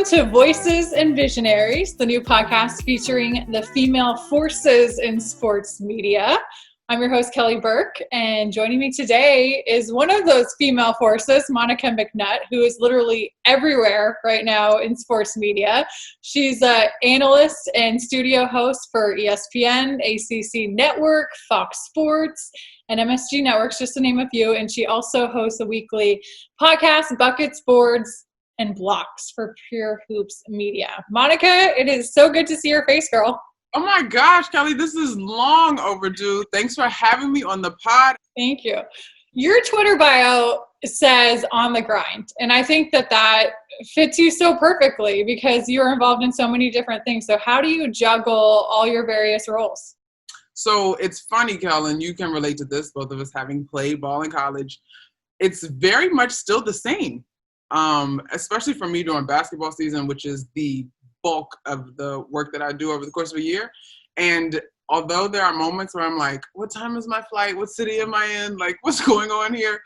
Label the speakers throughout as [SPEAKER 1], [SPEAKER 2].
[SPEAKER 1] Welcome to Voices and Visionaries, the new podcast featuring the female forces in sports media. I'm your host, Kelly Burke, and joining me today is one of those female forces, Monica McNutt, who is literally everywhere right now in sports media. She's an analyst and studio host for ESPN, ACC Network, Fox Sports, and MSG Networks, just to name a few. And she also hosts a weekly podcast, Buckets, Boards, and Blocks for Pure Hoops Media. Monica, it is so good to see your face, girl.
[SPEAKER 2] Oh my gosh, Kelly, this is long overdue. Thanks for having me on the pod.
[SPEAKER 1] Thank you. Your Twitter bio says on the grind. And I think that fits you so perfectly because you're involved in so many different things. So how do you juggle all your various roles?
[SPEAKER 2] So it's funny, Kelly, and you can relate to this, both of us having played ball in college. It's very much still the same, especially for me during basketball season, which is the bulk of the work that I do over the course of a year. And although there are moments where I'm like, what time is my flight? What city am I in? Like, what's going on here?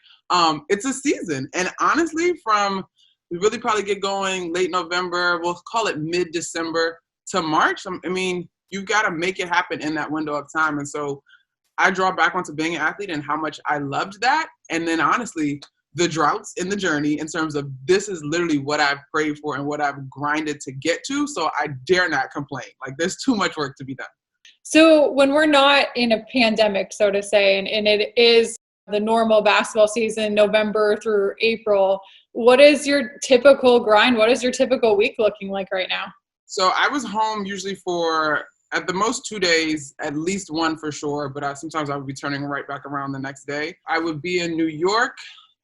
[SPEAKER 2] It's a season. And honestly, we really probably get going late November, we'll call it mid-December to March. I mean, you've got to make it happen in that window of time. And so I draw back onto being an athlete and how much I loved that. And then honestly, the droughts in the journey in terms of this is literally what I've prayed for and what I've grinded to get to. So I dare not complain. Like, there's too much work to be done.
[SPEAKER 1] So when we're not in a pandemic, so to say, and it is the normal basketball season, November through April, what is your typical grind? What is your typical week looking like right now?
[SPEAKER 2] So I was home usually for at the most 2 days, at least one for sure, but sometimes I would be turning right back around the next day. I would be in New York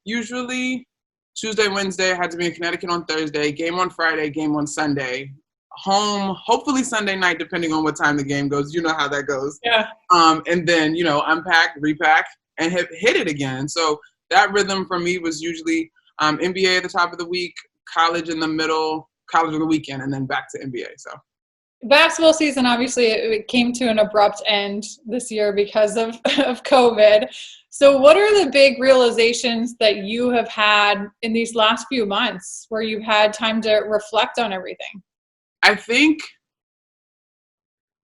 [SPEAKER 2] usually Tuesday, Wednesday. I had to be in Connecticut on Thursday, game on Friday, game on Sunday. Home, hopefully Sunday night, depending on what time the game goes. You know how that goes.
[SPEAKER 1] Yeah.
[SPEAKER 2] And then, unpack, repack, and hit it again. So that rhythm for me was usually NBA at the top of the week, college in the middle, college on the weekend, and then back to NBA. So
[SPEAKER 1] basketball season, obviously, it came to an abrupt end this year because of COVID. So what are the big realizations that you have had in these last few months where you've had time to reflect on everything?
[SPEAKER 2] I think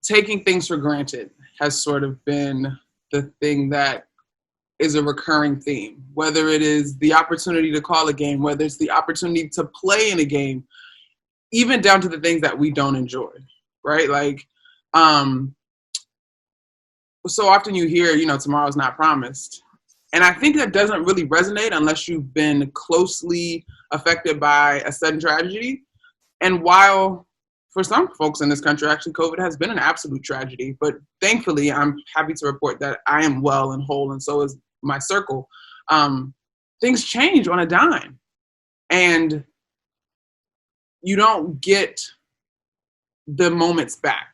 [SPEAKER 2] taking things for granted has sort of been the thing that is a recurring theme, whether it is the opportunity to call a game, whether it's the opportunity to play in a game, even down to the things that we don't enjoy, right? Like, so often you hear, tomorrow's not promised. And I think that doesn't really resonate unless you've been closely affected by a sudden tragedy. And while for some folks in this country, actually, COVID has been an absolute tragedy. But thankfully, I'm happy to report that I am well and whole, and so is my circle. Things change on a dime. And you don't get the moments back.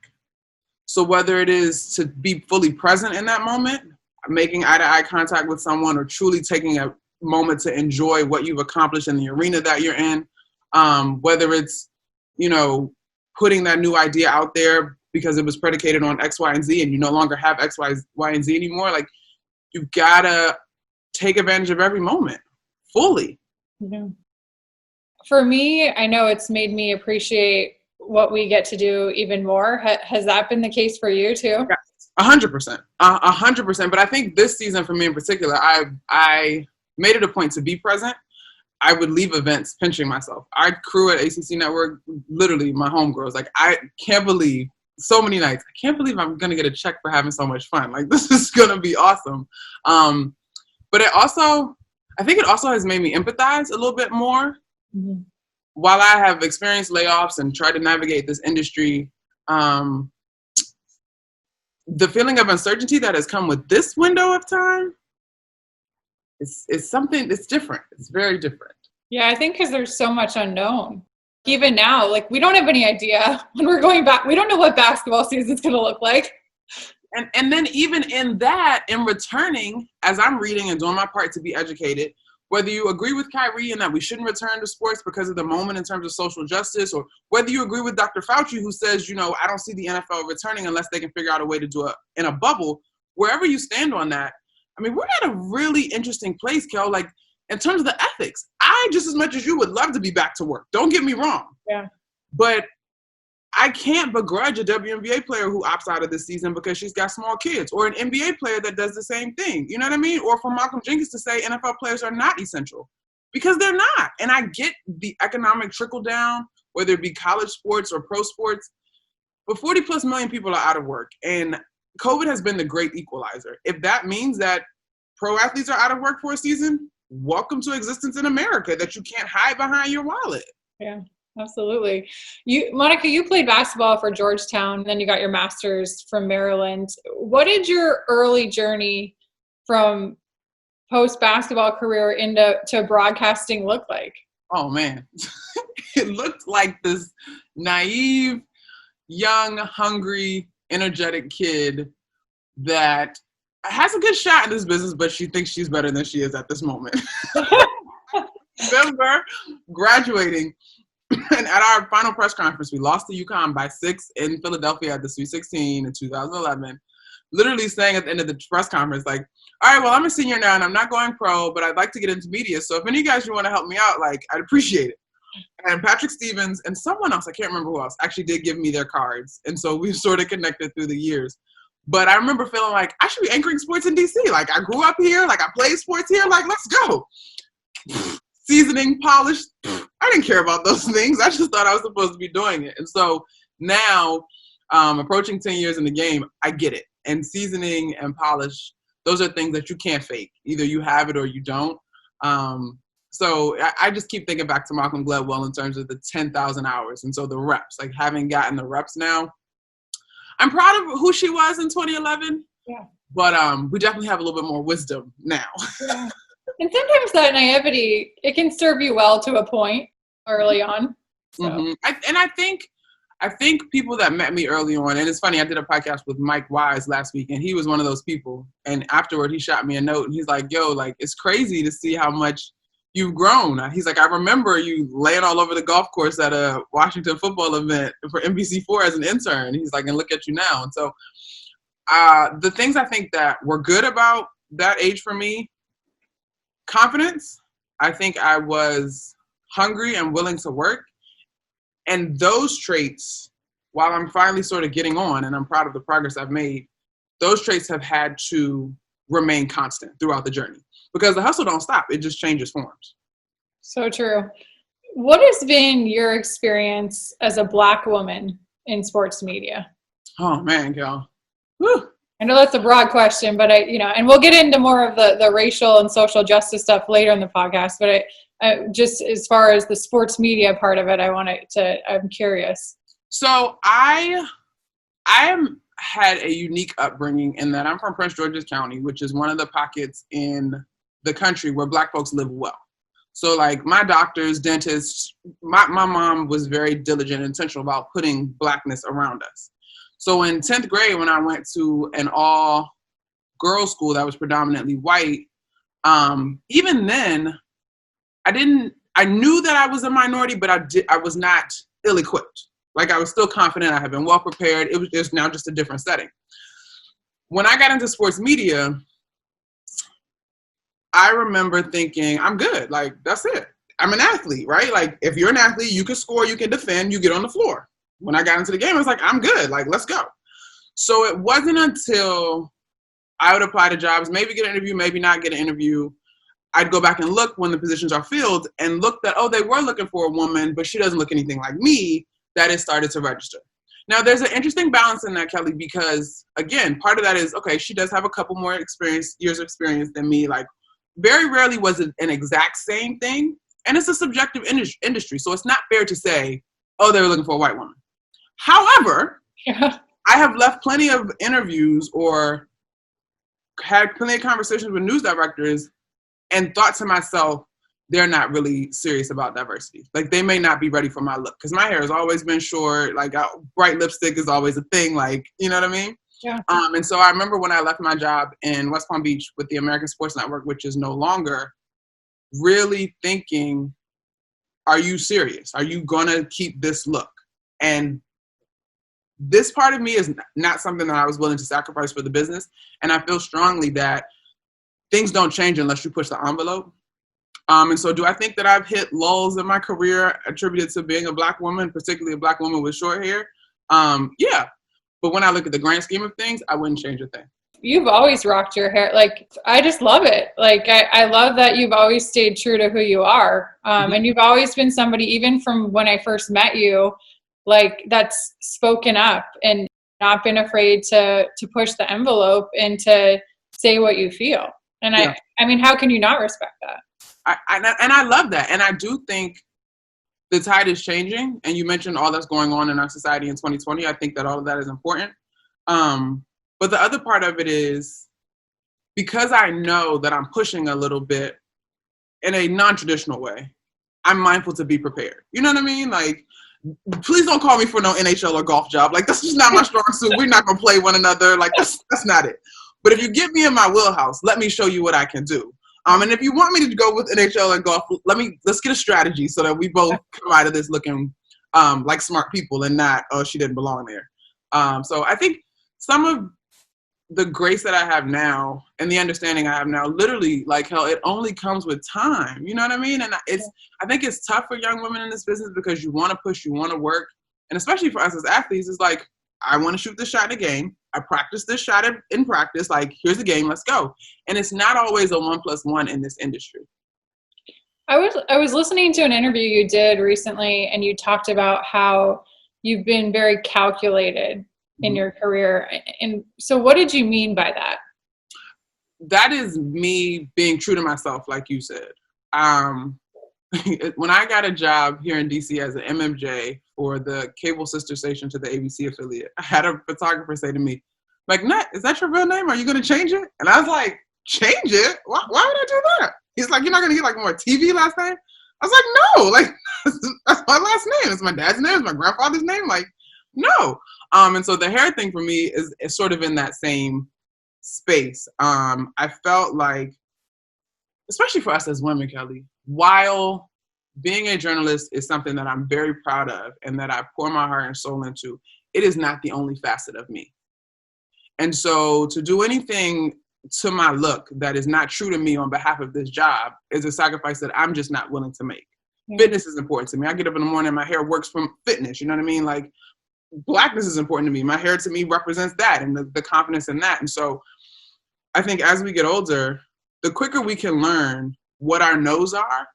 [SPEAKER 2] So whether it is to be fully present in that moment, making eye-to-eye contact with someone, or truly taking a moment to enjoy what you've accomplished in the arena that you're in, whether it's, putting that new idea out there because it was predicated on X, Y, and Z, and you no longer have X, Y, and Z anymore. Like, you've got to take advantage of every moment fully.
[SPEAKER 1] Yeah. For me, I know it's made me appreciate what we get to do even more. Has that been the case for you too?
[SPEAKER 2] Yeah. 100%, 100%. But I think this season for me in particular, I made it a point to be present. I would leave events pinching myself. I crew at ACC Network, literally my homegirls. Like, I can't believe so many nights. I can't believe I'm going to get a check for having so much fun. Like, this is going to be awesome. But I think it also has made me empathize a little bit more. Mm-hmm. While I have experienced layoffs and tried to navigate this industry, the feeling of uncertainty that has come with this window of time, it's something, it's different. It's very different.
[SPEAKER 1] Yeah, I think because there's so much unknown. Even now, like, we don't have any idea when we're going back. We don't know what basketball season's going to look like.
[SPEAKER 2] And then even in that, in returning, as I'm reading and doing my part to be educated, whether you agree with Kyrie and that we shouldn't return to sports because of the moment in terms of social justice, or whether you agree with Dr. Fauci, who says, I don't see the NFL returning unless they can figure out a way to do it in a bubble, wherever you stand on that, I mean, we're at a really interesting place, Kel. Like, in terms of the ethics, I, just as much as you, would love to be back to work. Don't get me wrong.
[SPEAKER 1] Yeah.
[SPEAKER 2] But I can't begrudge a WNBA player who opts out of this season because she's got small kids, or an NBA player that does the same thing. You know what I mean? Or for Malcolm Jenkins to say NFL players are not essential, because they're not. And I get the economic trickle down, whether it be college sports or pro sports, but 40 plus million people are out of work. And COVID has been the great equalizer. If that means that pro athletes are out of work for a season, welcome to existence in America, that you can't hide behind your wallet.
[SPEAKER 1] Yeah. Absolutely. Monica, you played basketball for Georgetown, and then you got your master's from Maryland. What did your early journey from post-basketball career into broadcasting look like?
[SPEAKER 2] Oh, man. It looked like this naive, young, hungry, energetic kid that has a good shot in this business, but she thinks she's better than she is at this moment. Remember graduating, and at our final press conference, we lost to UConn by 6 in Philadelphia at the Sweet 16 in 2011. Literally saying at the end of the press conference, like, all right, well, I'm a senior now and I'm not going pro, but I'd like to get into media. So if any of you guys you want to help me out, like, I'd appreciate it. And Patrick Stevens and someone else, I can't remember who else, actually did give me their cards. And so we've sort of connected through the years. But I remember feeling like I should be anchoring sports in DC. Like, I grew up here, like I played sports here, like, let's go. Seasoning, polish, I didn't care about those things. I just thought I was supposed to be doing it. And so now, approaching 10 years in the game, I get it. And seasoning and polish, those are things that you can't fake. Either you have it or you don't. So I just keep thinking back to Malcolm Gladwell in terms of the 10,000 hours. And so the reps, like having gotten the reps now, I'm proud of who she was in 2011.
[SPEAKER 1] Yeah.
[SPEAKER 2] But we definitely have a little bit more wisdom now.
[SPEAKER 1] Yeah. And sometimes that naivety, it can serve you well to a point early on. So.
[SPEAKER 2] Mm-hmm. I think people that met me early on, and it's funny, I did a podcast with Mike Wise last week, and he was one of those people. And afterward, he shot me a note, and he's like, yo, like, it's crazy to see how much you've grown. He's like, I remember you laying all over the golf course at a Washington football event for NBC4 as an intern. He's like, and look at you now. And so the things I think that were good about that age for me, confidence. I think I was hungry and willing to work. And those traits, while I'm finally sort of getting on and I'm proud of the progress I've made, those traits have had to remain constant throughout the journey because the hustle don't stop. It just changes forms.
[SPEAKER 1] So true. What has been your experience as a Black woman in sports media?
[SPEAKER 2] Oh, man, y'all. Whew.
[SPEAKER 1] I know that's a broad question, but and we'll get into more of the racial and social justice stuff later in the podcast. But I just as far as the sports media part of it, I'm curious.
[SPEAKER 2] So I had a unique upbringing in that I'm from Prince George's County, which is one of the pockets in the country where Black folks live well. So like my doctors, dentists, my mom was very diligent and intentional about putting Blackness around us. So in 10th grade, when I went to an all-girls school that was predominantly white, even then, I knew that I was a minority, but I was not ill-equipped. Like I was still confident. I had been well prepared. It was now just a different setting. When I got into sports media, I remember thinking, I'm good. Like, that's it. I'm an athlete, right? Like, if you're an athlete, you can score, you can defend, you get on the floor. When I got into the game, I was like, I'm good. Like, let's go. So it wasn't until I would apply to jobs, maybe get an interview, maybe not get an interview. I'd go back and look when the positions are filled and look that, oh, they were looking for a woman, but she doesn't look anything like me, that it started to register. Now, there's an interesting balance in that, Kelly, because, again, part of that is, okay, she does have a couple more years of experience than me. Like, very rarely was it an exact same thing. And it's a subjective industry, so it's not fair to say, oh, they were looking for a white woman. However, I have left plenty of interviews or had plenty of conversations with news directors and thought to myself, they're not really serious about diversity. Like, they may not be ready for my look because my hair has always been short. Like, bright lipstick is always a thing. Like, you know what I mean?
[SPEAKER 1] Yeah.
[SPEAKER 2] And so I remember when I left my job in West Palm Beach with the American Sports Network, which is no longer, really thinking, are you serious? Are you going to keep this look? And this part of me is not something that I was willing to sacrifice for the business. And I feel strongly that things don't change unless you push the envelope. And so do I think that I've hit lulls in my career attributed to being a Black woman, particularly a Black woman with short hair? Yeah. But when I look at the grand scheme of things, I wouldn't change a thing.
[SPEAKER 1] You've always rocked your hair. Like, I just love it. Like, I love that you've always stayed true to who you are. And you've always been somebody, even from when I first met you, like, that's spoken up and not been afraid to push the envelope and to say what you feel. And
[SPEAKER 2] Yeah.
[SPEAKER 1] I mean, how can you not respect that?
[SPEAKER 2] I love that. And I do think the tide is changing. And you mentioned all that's going on in our society in 2020. I think that all of that is important. But the other part of it is, because I know that I'm pushing a little bit in a non-traditional way, I'm mindful to be prepared. You know what I mean? Like, please don't call me for no NHL or golf job. Like, that's just not my strong suit. We're not going to play one another. Like, that's not it. But if you get me in my wheelhouse, let me show you what I can do. And if you want me to go with NHL and golf, let's get a strategy so that we both come out of this looking like smart people and not, oh, she didn't belong there. So I think some of the grace that I have now and the understanding I have now, literally, like, hell, it only comes with time. You know what I mean? And I think it's tough for young women in this business because you want to push, you want to work. And especially for us as athletes, it's like, I want to shoot this shot in a game. I practice this shot in practice. Like, here's the game, let's go. And it's not always a 1+1 in this industry.
[SPEAKER 1] I was listening to an interview you did recently, and you talked about how you've been very calculated in your career. And so what did you mean by that?
[SPEAKER 2] That is me being true to myself, like you said. When I got a job here in DC as an MMJ for the cable sister station to the ABC affiliate, I had a photographer say to me, McNutt, is that your real name? Are you going to change it? And I was like, change it? Why would I do that? He's like, you're not going to get like more TV last name? I was like, no, like, that's my last name. It's my dad's name. It's my grandfather's name. Like, no. And so the hair thing for me is sort of in that same space. I felt like, especially for us as women, Kelly, while being a journalist is something that I'm very proud of and that I pour my heart and soul into, it is not the only facet of me. And so to do anything to my look that is not true to me on behalf of this job is a sacrifice that I'm just not willing to make. Mm-hmm. Fitness is important to me. I get up in the morning and my hair works from fitness. You know what I mean? Like, Blackness is important to me. My hair to me represents that and the confidence in that. And so I think as we get older, the quicker we can learn what our no's are,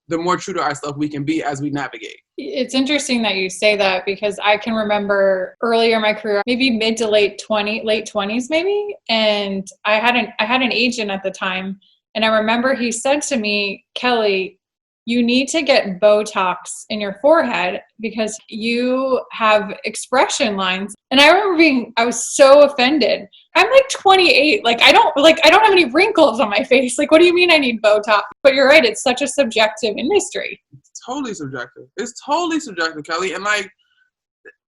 [SPEAKER 2] the more true to ourselves we can be as we navigate.
[SPEAKER 1] It's interesting that you say that, because I can remember earlier in my career, maybe mid to late 20s maybe. And I had an agent at the time. And I remember he said to me, Kelly, you need to get Botox in your forehead because you have expression lines. And I remember I was so offended. I'm like 28. Like, I don't have any wrinkles on my face. Like, what do you mean I need Botox? But you're right. It's such a subjective industry.
[SPEAKER 2] It's totally subjective. It's totally subjective, Kelly. And like,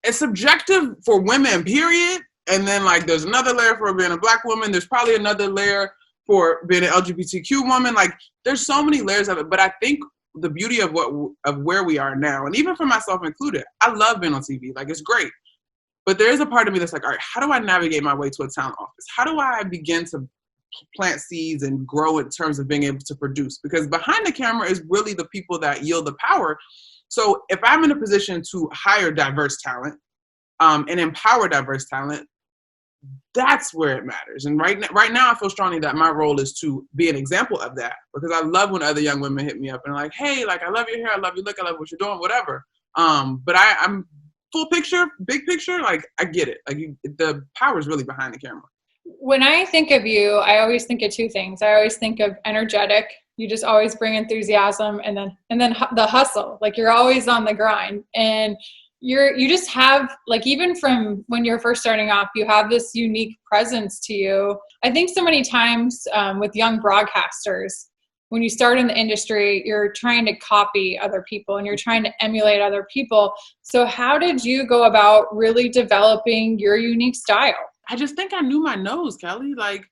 [SPEAKER 2] it's subjective for women, period. And then like, there's another layer for being a Black woman. There's probably another layer for being an LGBTQ woman. Like, there's so many layers of it. But I think the beauty of where we are now, and even for myself included, I love being on TV. Like, it's great. But there is a part of me that's like, all right, how do I navigate my way to a talent office? How do I begin to plant seeds and grow in terms of being able to produce? Because behind the camera is really the people that yield the power. So if I'm in a position to hire diverse talent and empower diverse talent, that's where it matters. And right now, I feel strongly that my role is to be an example of that, because I love when other young women hit me up and are like, hey, like, I love your hair, I love your look, I love what you're doing, whatever. But I'm full picture, big picture, like, I get it. Like, the power is really behind the camera.
[SPEAKER 1] When I think of you, I always think of two things. I always think of energetic. You just always bring enthusiasm, and then the hustle. Like, you're always on the grind, and you just have, like, even from when you're first starting off, you have this unique presence to you. I think so many times with young broadcasters, when you start in the industry, you're trying to copy other people and you're trying to emulate other people. So how did you go about really developing your unique style?
[SPEAKER 2] I just think I knew my nose, Kelly. Like,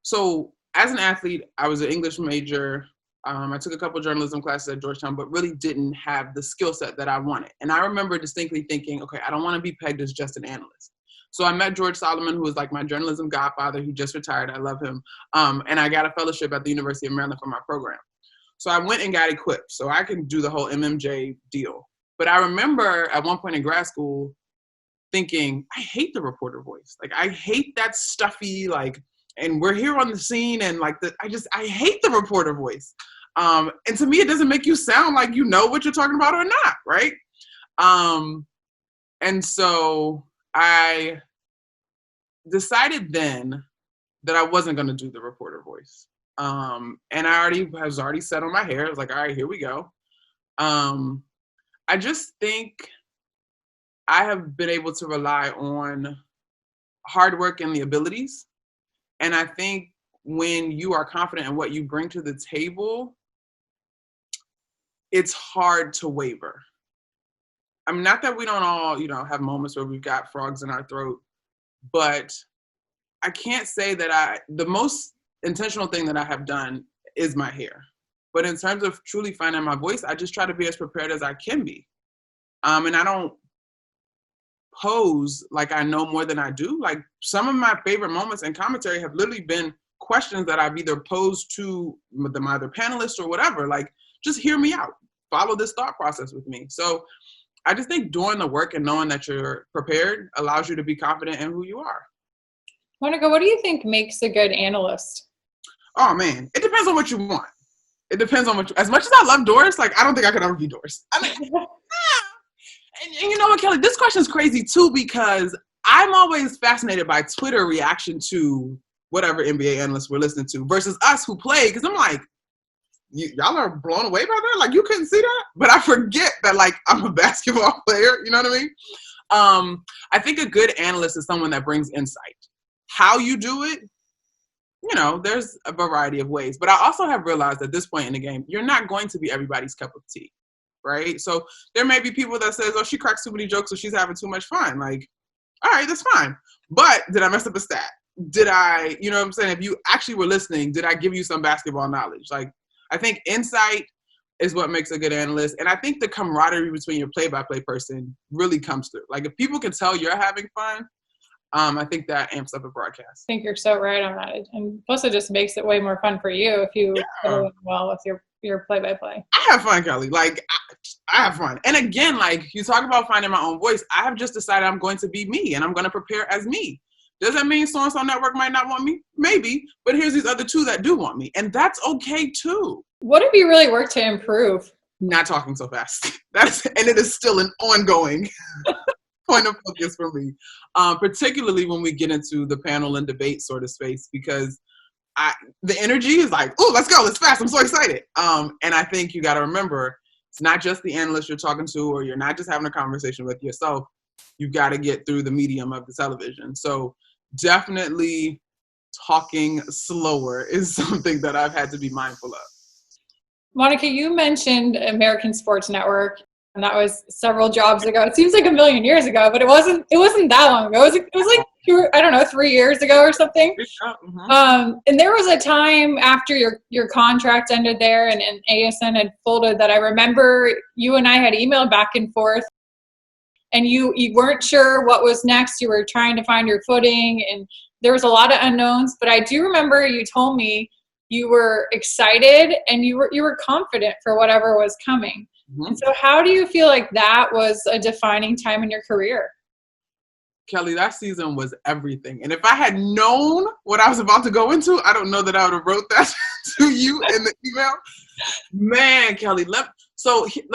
[SPEAKER 2] so as an athlete, I was an English major. I took a couple journalism classes at Georgetown, but really didn't have the skill set that I wanted. And I remember distinctly thinking, okay, I don't want to be pegged as just an analyst. So I met George Solomon, who was like my journalism godfather. He just retired. I love him. And I got a fellowship at the University of Maryland for my program. So I went and got equipped so I can do the whole MMJ deal. But I remember at one point in grad school thinking, I hate the reporter voice. Like, I hate that stuffy, like, and we're here on the scene, and like, I hate the reporter voice. And to me, it doesn't make you sound like you know what you're talking about or not, right? And so I decided then that I wasn't going to do the reporter voice. And I was already set on my hair. I was like, all right, here we go. I just think I have been able to rely on hard work and the abilities. And I think when you are confident in what you bring to the table, it's hard to waver. I mean, not that we don't all, have moments where we've got frogs in our throat, but I can't say that the most intentional thing that I have done is my hair. But in terms of truly finding my voice, I just try to be as prepared as I can be. And I don't pose like I know more than I do. Like, some of my favorite moments in commentary have literally been questions that I've either posed to my other panelists or whatever. Like, just hear me out. Follow this thought process with me. So I just think doing the work and knowing that you're prepared allows you to be confident in who you are.
[SPEAKER 1] Monica, what do you think makes a good analyst?
[SPEAKER 2] Oh, man. It depends on what you want. It depends on as much as I love Doris, like, I don't think I could ever be Doris. I mean, and you know what, Kelly, this question is crazy too, because I'm always fascinated by Twitter reaction to whatever NBA analysts we're listening to versus us who play, because I'm like, y'all are blown away by that? Like, you couldn't see that? But I forget that, like, I'm a basketball player, you know what I mean? I think a good analyst is someone that brings insight. How you do it, there's a variety of ways. But I also have realized at this point in the game, you're not going to be everybody's cup of tea, right? So there may be people that says, oh, she cracks too many jokes, so she's having too much fun. Like, all right, that's fine. But did I mess up a stat? Did I, you know what I'm saying? If you actually were listening, did I give you some basketball knowledge? Like, I think insight is what makes a good analyst. And I think the camaraderie between your play-by-play person really comes through. Like, if people can tell you're having fun, I think that amps up a broadcast.
[SPEAKER 1] I think you're so right on that. And plus, it just makes it way more fun for you if you go well with your play-by-play. I
[SPEAKER 2] have fun, Kelly. Like, I have fun. And again, like, you talk about finding my own voice. I have just decided I'm going to be me, and I'm going to prepare as me. Does that mean so-and-so network might not want me? Maybe. But here's these other two that do want me. And that's okay, too.
[SPEAKER 1] What have you really worked to improve?
[SPEAKER 2] Not talking so fast. And it is still an ongoing point of focus for me, particularly when we get into the panel and debate sort of space, because the energy is like, oh, let's go, let's fast. I'm so excited. And I think you got to remember, it's not just the analyst you're talking to, or you're not just having a conversation with yourself. You've got to get through the medium of the television. So definitely talking slower is something that I've had to be mindful of.
[SPEAKER 1] Monica, you mentioned American Sports Network, and that was several jobs ago. It seems like a million years ago, but it wasn't that long ago. It was like 3 years ago or something.
[SPEAKER 2] Mm-hmm.
[SPEAKER 1] And there was a time after your contract ended there and ASN had folded that I remember you and I had emailed back and forth, and you weren't sure what was next. You were trying to find your footing, and there was a lot of unknowns. But I do remember you told me you were excited and you were confident for whatever was coming. Mm-hmm. And so how do you feel like that was a defining time in your career?
[SPEAKER 2] Kelly, that season was everything. And if I had known what I was about to go into, I don't know that I would have wrote that to you in the email. Man, Kelly, let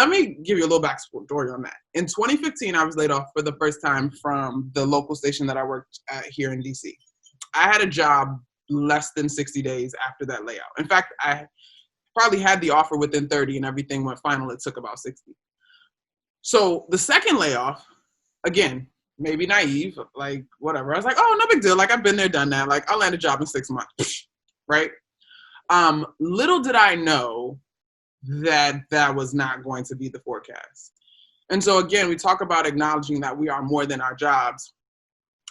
[SPEAKER 2] me give you a little backstory on that. In 2015, I was laid off for the first time from the local station that I worked at here in DC. I had a job less than 60 days after that layout. In fact, I probably had the offer within 30 and everything went final. It took about 60. So the second layoff, again, maybe naive, like whatever. I was like, oh, no big deal. Like, I've been there, done that. Like, I'll land a job in 6 months, right? Little did I know that was not going to be the forecast. And so again, we talk about acknowledging that we are more than our jobs.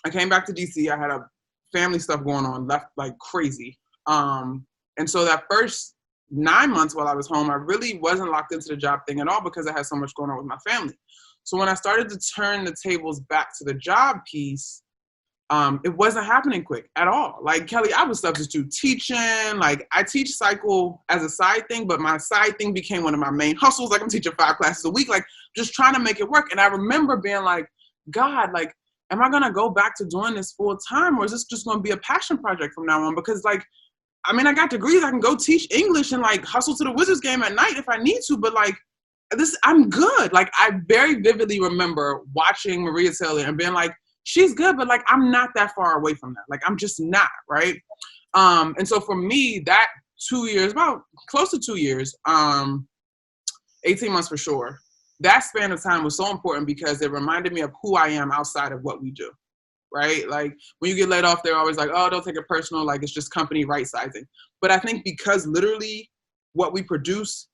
[SPEAKER 2] I came back to DC. I had a family stuff going on, left like crazy. And so that first 9 months while I was home, I really wasn't locked into the job thing at all because I had so much going on with my family. So when I started to turn the tables back to the job piece, it wasn't happening quick at all. Like, Kelly, I was substitute teaching. Like, I teach cycle as a side thing, but my side thing became one of my main hustles. Like, I'm teaching 5 classes a week, like, just trying to make it work. And I remember being like, God, like, am I going to go back to doing this full time, or is this just going to be a passion project from now on? Because, like, I mean, I got degrees. I can go teach English and, like, hustle to the Wizards game at night if I need to. But, like, I'm good. Like, I very vividly remember watching Maria Taylor and being like, she's good, but, like, I'm not that far away from that. Like, I'm just not, right? And so for me, that 2 years, about close to 2 years, 18 months for sure, that span of time was so important because it reminded me of who I am outside of what we do, right? Like, when you get laid off, they're always like, oh, don't take it personal. Like, it's just company right sizing. But I think because literally what we produce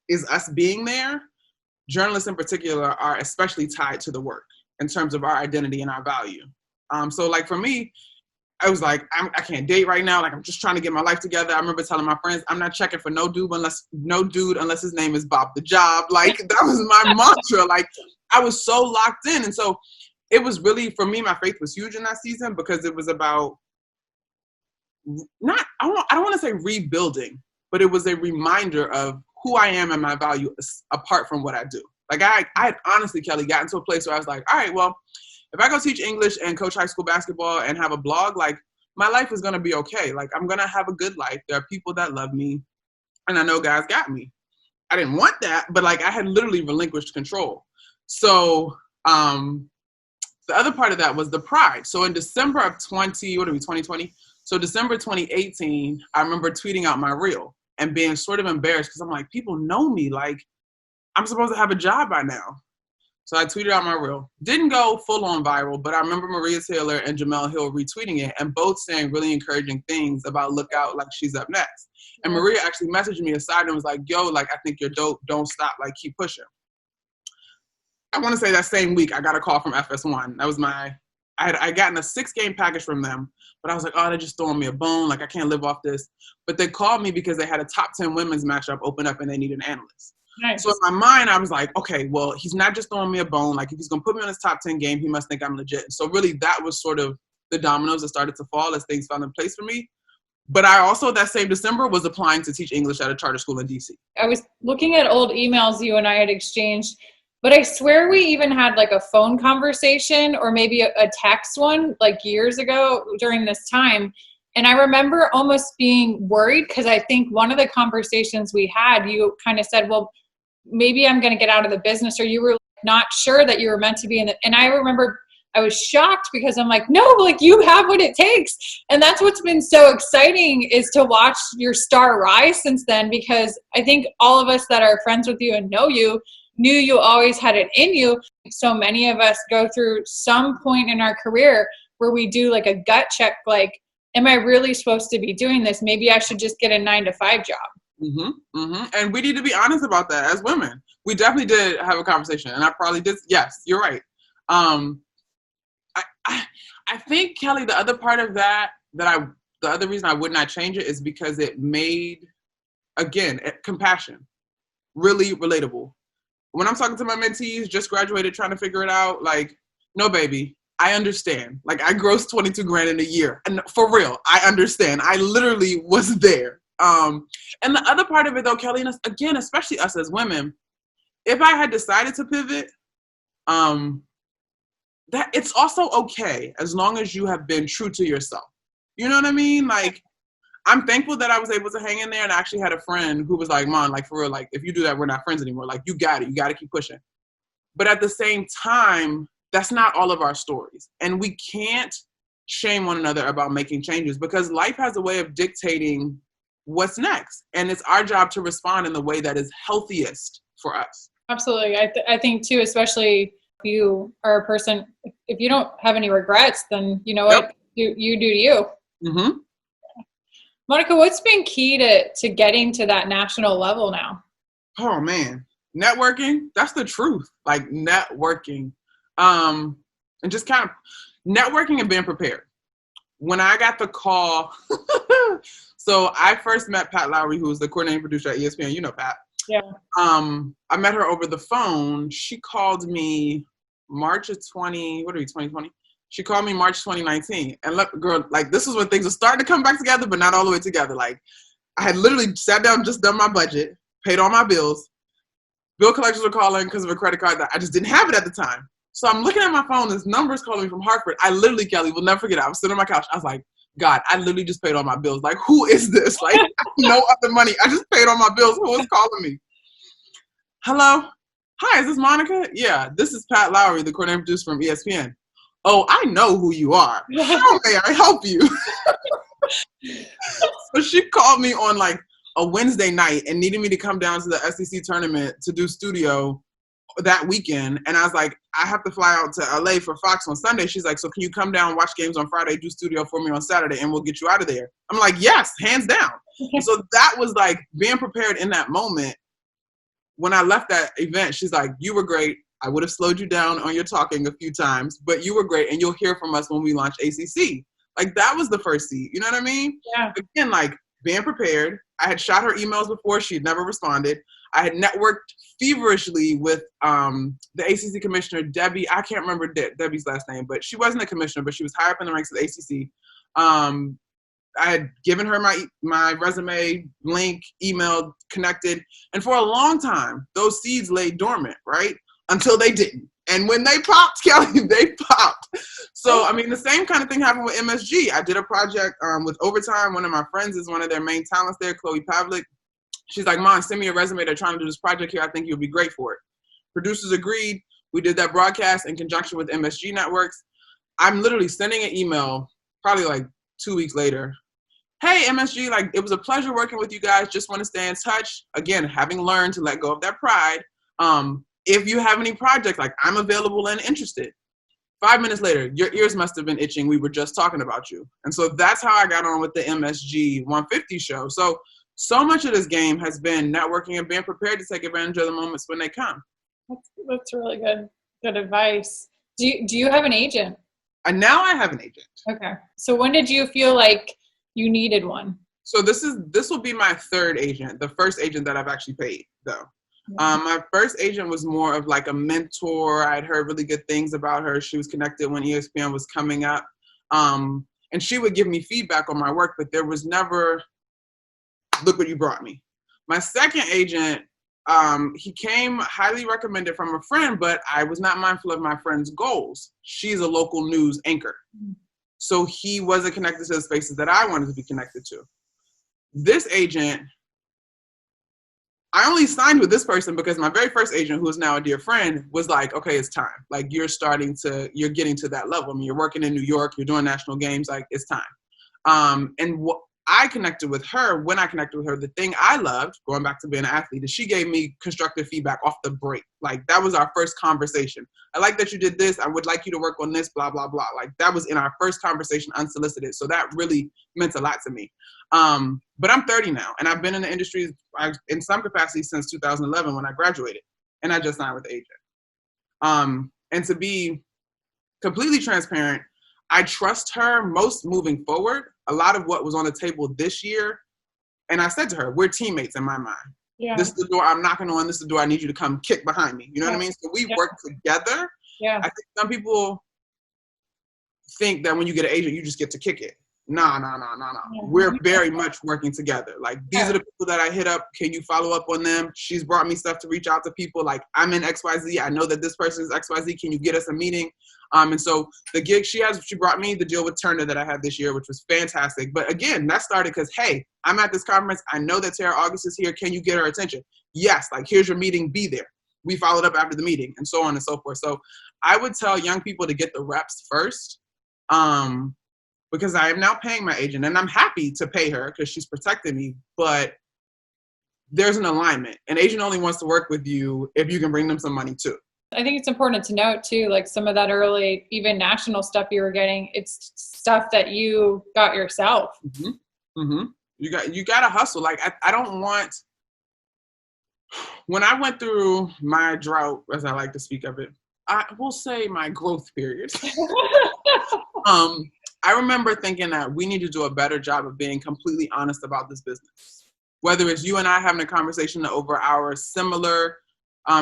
[SPEAKER 2] is us being there, journalists in particular are especially tied to the work in terms of our identity and our value. So, like, for me, I was like, I can't date right now. Like, I'm just trying to get my life together. I remember telling my friends, I'm not checking for no dude unless his name is Bob the Job. Like, that was my mantra. Like, I was so locked in. And so it was really, for me, my faith was huge in that season because it was about I don't want to say rebuilding, but it was a reminder of who I am and my value apart from what I do. Like, I had honestly, Kelly, gotten to a place where I was like, all right, well, if I go teach English and coach high school basketball and have a blog, like, my life is going to be okay. Like, I'm going to have a good life. There are people that love me, and I know guys got me. I didn't want that, but, like, I had literally relinquished control. So the other part of that was the pride. So in December of 2020? So December 2018, I remember tweeting out my reel and being sort of embarrassed because I'm like, people know me. Like, I'm supposed to have a job by now. So I tweeted out my reel. Didn't go full on viral, but I remember Maria Taylor and Jamel Hill retweeting it and both saying really encouraging things about look out, like, she's up next. And Maria actually messaged me aside and was like, yo, like, I think you're dope. Don't stop. Like, keep pushing. I want to say that same week, I got a call from FS1. That was I had gotten a 6-game package from them, but I was like, oh, they're just throwing me a bone. Like, I can't live off this. But they called me because they had a top 10 women's matchup open up and they need an analyst. Nice. So in my mind, I was like, okay, well, he's not just throwing me a bone. Like, if he's going to put me on his top 10 game, he must think I'm legit. So really, that was sort of the dominoes that started to fall as things fell in place for me. But I also, that same December, was applying to teach English at a charter school in DC.
[SPEAKER 1] I was looking at old emails you and I had exchanged, but I swear we even had, like, a phone conversation or maybe a text one, like, years ago during this time. And I remember almost being worried because I think one of the conversations we had, you kind of said, well, maybe I'm going to get out of the business, or you were not sure that you were meant to be in it. And I remember I was shocked because I'm like, no, like, you have what it takes. And that's what's been so exciting is to watch your star rise since then, because I think all of us that are friends with you and know you knew you always had it in you. So many of us go through some point in our career where we do, like, a gut check, like, am I really supposed to be doing this? Maybe I should just get a 9-to-5 job.
[SPEAKER 2] Mm-hmm, mm-hmm. And we need to be honest about that as women. We definitely did have a conversation, and I probably did. Yes, you're right. I think, Kelly, the other part of that the other reason I would not change it is because it made, again, compassion really relatable. When I'm talking to my mentees, just graduated, trying to figure it out, like, no, baby, I understand. Like, I grossed $22,000 in a year, and for real, I understand. I literally was there. And the other part of it, though, Kelly, and again, especially us as women, if I had decided to pivot, that it's also okay as long as you have been true to yourself. You know what I mean? Like, I'm thankful that I was able to hang in there, and I actually had a friend who was like, Mon, like, for real, like, if you do that, we're not friends anymore. Like, you got it. You got to keep pushing. But at the same time, that's not all of our stories. And we can't shame one another about making changes because life has a way of dictating what's next. And it's our job to respond in the way that is healthiest for us.
[SPEAKER 1] Absolutely. I think, too, especially if you are a person, if you don't have any regrets, then you know what? You do you.
[SPEAKER 2] Mm-hmm.
[SPEAKER 1] Monica, what's been key to getting to that national level now?
[SPEAKER 2] Oh, man. Networking. That's the truth. Like, networking. And just kind of networking and being prepared. When I got the call, so I first met Pat Lowry, who was the coordinating producer at ESPN. You know Pat.
[SPEAKER 1] Yeah.
[SPEAKER 2] I met her over the phone. She called me March of 2020. She called me March 2019. And look, girl, like this was when things were starting to come back together, but not all the way together. Like I had literally sat down, just done my budget, paid all my bills. Bill collectors were calling because of a credit card that I just didn't have it at the time. So I'm looking at my phone, this number is calling me from Hartford. I literally, Kelly, will never forget it. I was sitting on my couch. I was like, God, I literally just paid all my bills. Like, who is this? Like, no other money. I just paid all my bills. Who is calling me? Hello? Hi, is this Monica? Yeah, this is Pat Lowry, the coordinating producer from ESPN. Oh, I know who you are. How may I help you? So she called me on like a Wednesday night and needed me to come down to the SEC tournament to do studio that weekend. And I was like, I have to fly out to LA for Fox on Sunday. She's like, so can you come down, watch games on Friday, do studio for me on Saturday, and we'll get you out of there. I'm like, yes, hands down. So that was like being prepared in that moment. When I left that event, she's like, you were great. I would have slowed you down on your talking a few times, but you were great. And you'll hear from us when we launch ACC. Like that was the first seed. You know what I mean?
[SPEAKER 1] Yeah.
[SPEAKER 2] Again, like being prepared. I had shot her emails before. She had never responded. I had networked feverishly with the ACC commissioner, Debbie. I can't remember Debbie's last name, but she wasn't a commissioner, but she was high up in the ranks of the ACC. I had given her my resume, link, email, connected. And for a long time, those seeds lay dormant, right? Until they didn't. And when they popped, Kelly, they popped. So, I mean, the same kind of thing happened with MSG. I did a project with Overtime. One of my friends is one of their main talents there, Chloe Pavlik. She's like, Mom, send me a resume. They're trying to do this project here. I think you'll be great for it. Producers agreed. We did that broadcast in conjunction with MSG Networks. I'm literally sending an email probably like 2 weeks later. Hey, MSG, like it was a pleasure working with you guys. Just want to stay in touch. Again, having learned to let go of that pride. If you have any projects, like I'm available and interested. 5 minutes later, your ears must have been itching. We were just talking about you. And so that's how I got on with the MSG 150 show. So much of this game has been networking and being prepared to take advantage of the moments when they come.
[SPEAKER 1] That's really good advice. Do you have an agent?
[SPEAKER 2] And now I have an agent.
[SPEAKER 1] Okay. So when did you feel like you needed one?
[SPEAKER 2] So this will be my third agent, the first agent that I've actually paid, though. My first agent was more of like a mentor. I'd heard really good things about her. She was connected when ESPN was coming up. And she would give me feedback on my work, but there was never, look what you brought me. My second agent, he came highly recommended from a friend, but I was not mindful of my friend's goals. She's a local news anchor. So he wasn't connected to the spaces that I wanted to be connected to. This agent, I only signed with this person because my very first agent, who is now a dear friend, was like, okay, it's time. Like you're getting to that level. I mean, you're working in New York, you're doing national games, like it's time. And what I connected with her, when I connected with her, the thing I loved, going back to being an athlete, is she gave me constructive feedback off the break. Like that was our first conversation. I like that you did this. I would like you to work on this, blah, blah, blah. Like that was in our first conversation, unsolicited. So that really meant a lot to me. But I'm 30 now, and I've been in the industry in some capacity since 2011 when I graduated, and I just signed with the agent. And to be completely transparent, I trust her most moving forward. A lot of what was on the table this year, and I said to her, we're teammates in my mind. Yeah. This is the door I'm knocking on. This is the door I need you to come kick behind me. You know what I mean? So we work together. Yeah. I think some people think that when you get an agent, you just get to kick it. No. Yeah. We're very much working together. Like, these are the people that I hit up. Can you follow up on them? She's brought me stuff to reach out to people. Like, I'm in XYZ. I know that this person is XYZ. Can you get us a meeting? And so the gig she brought me the deal with Turner that I had this year, which was fantastic. But again, that started because, hey, I'm at this conference. I know that Tara August is here. Can you get her attention? Yes. Like, here's your meeting. Be there. We followed up after the meeting, and so on and so forth. So I would tell young people to get the reps first. Because I am now paying my agent, and I'm happy to pay her because she's protected me, but there's an alignment. An agent only wants to work with you if you can bring them some money too. I
[SPEAKER 1] think it's important to note too, like some of that early, even national stuff you were getting, it's stuff that you got yourself.
[SPEAKER 2] Mm-hmm. Mm-hmm. You got to hustle. Like I don't want, when I went through my drought, as I like to speak of it, I will say my growth period. I remember thinking that we need to do a better job of being completely honest about this business. Whether it's you and I having a conversation over our similar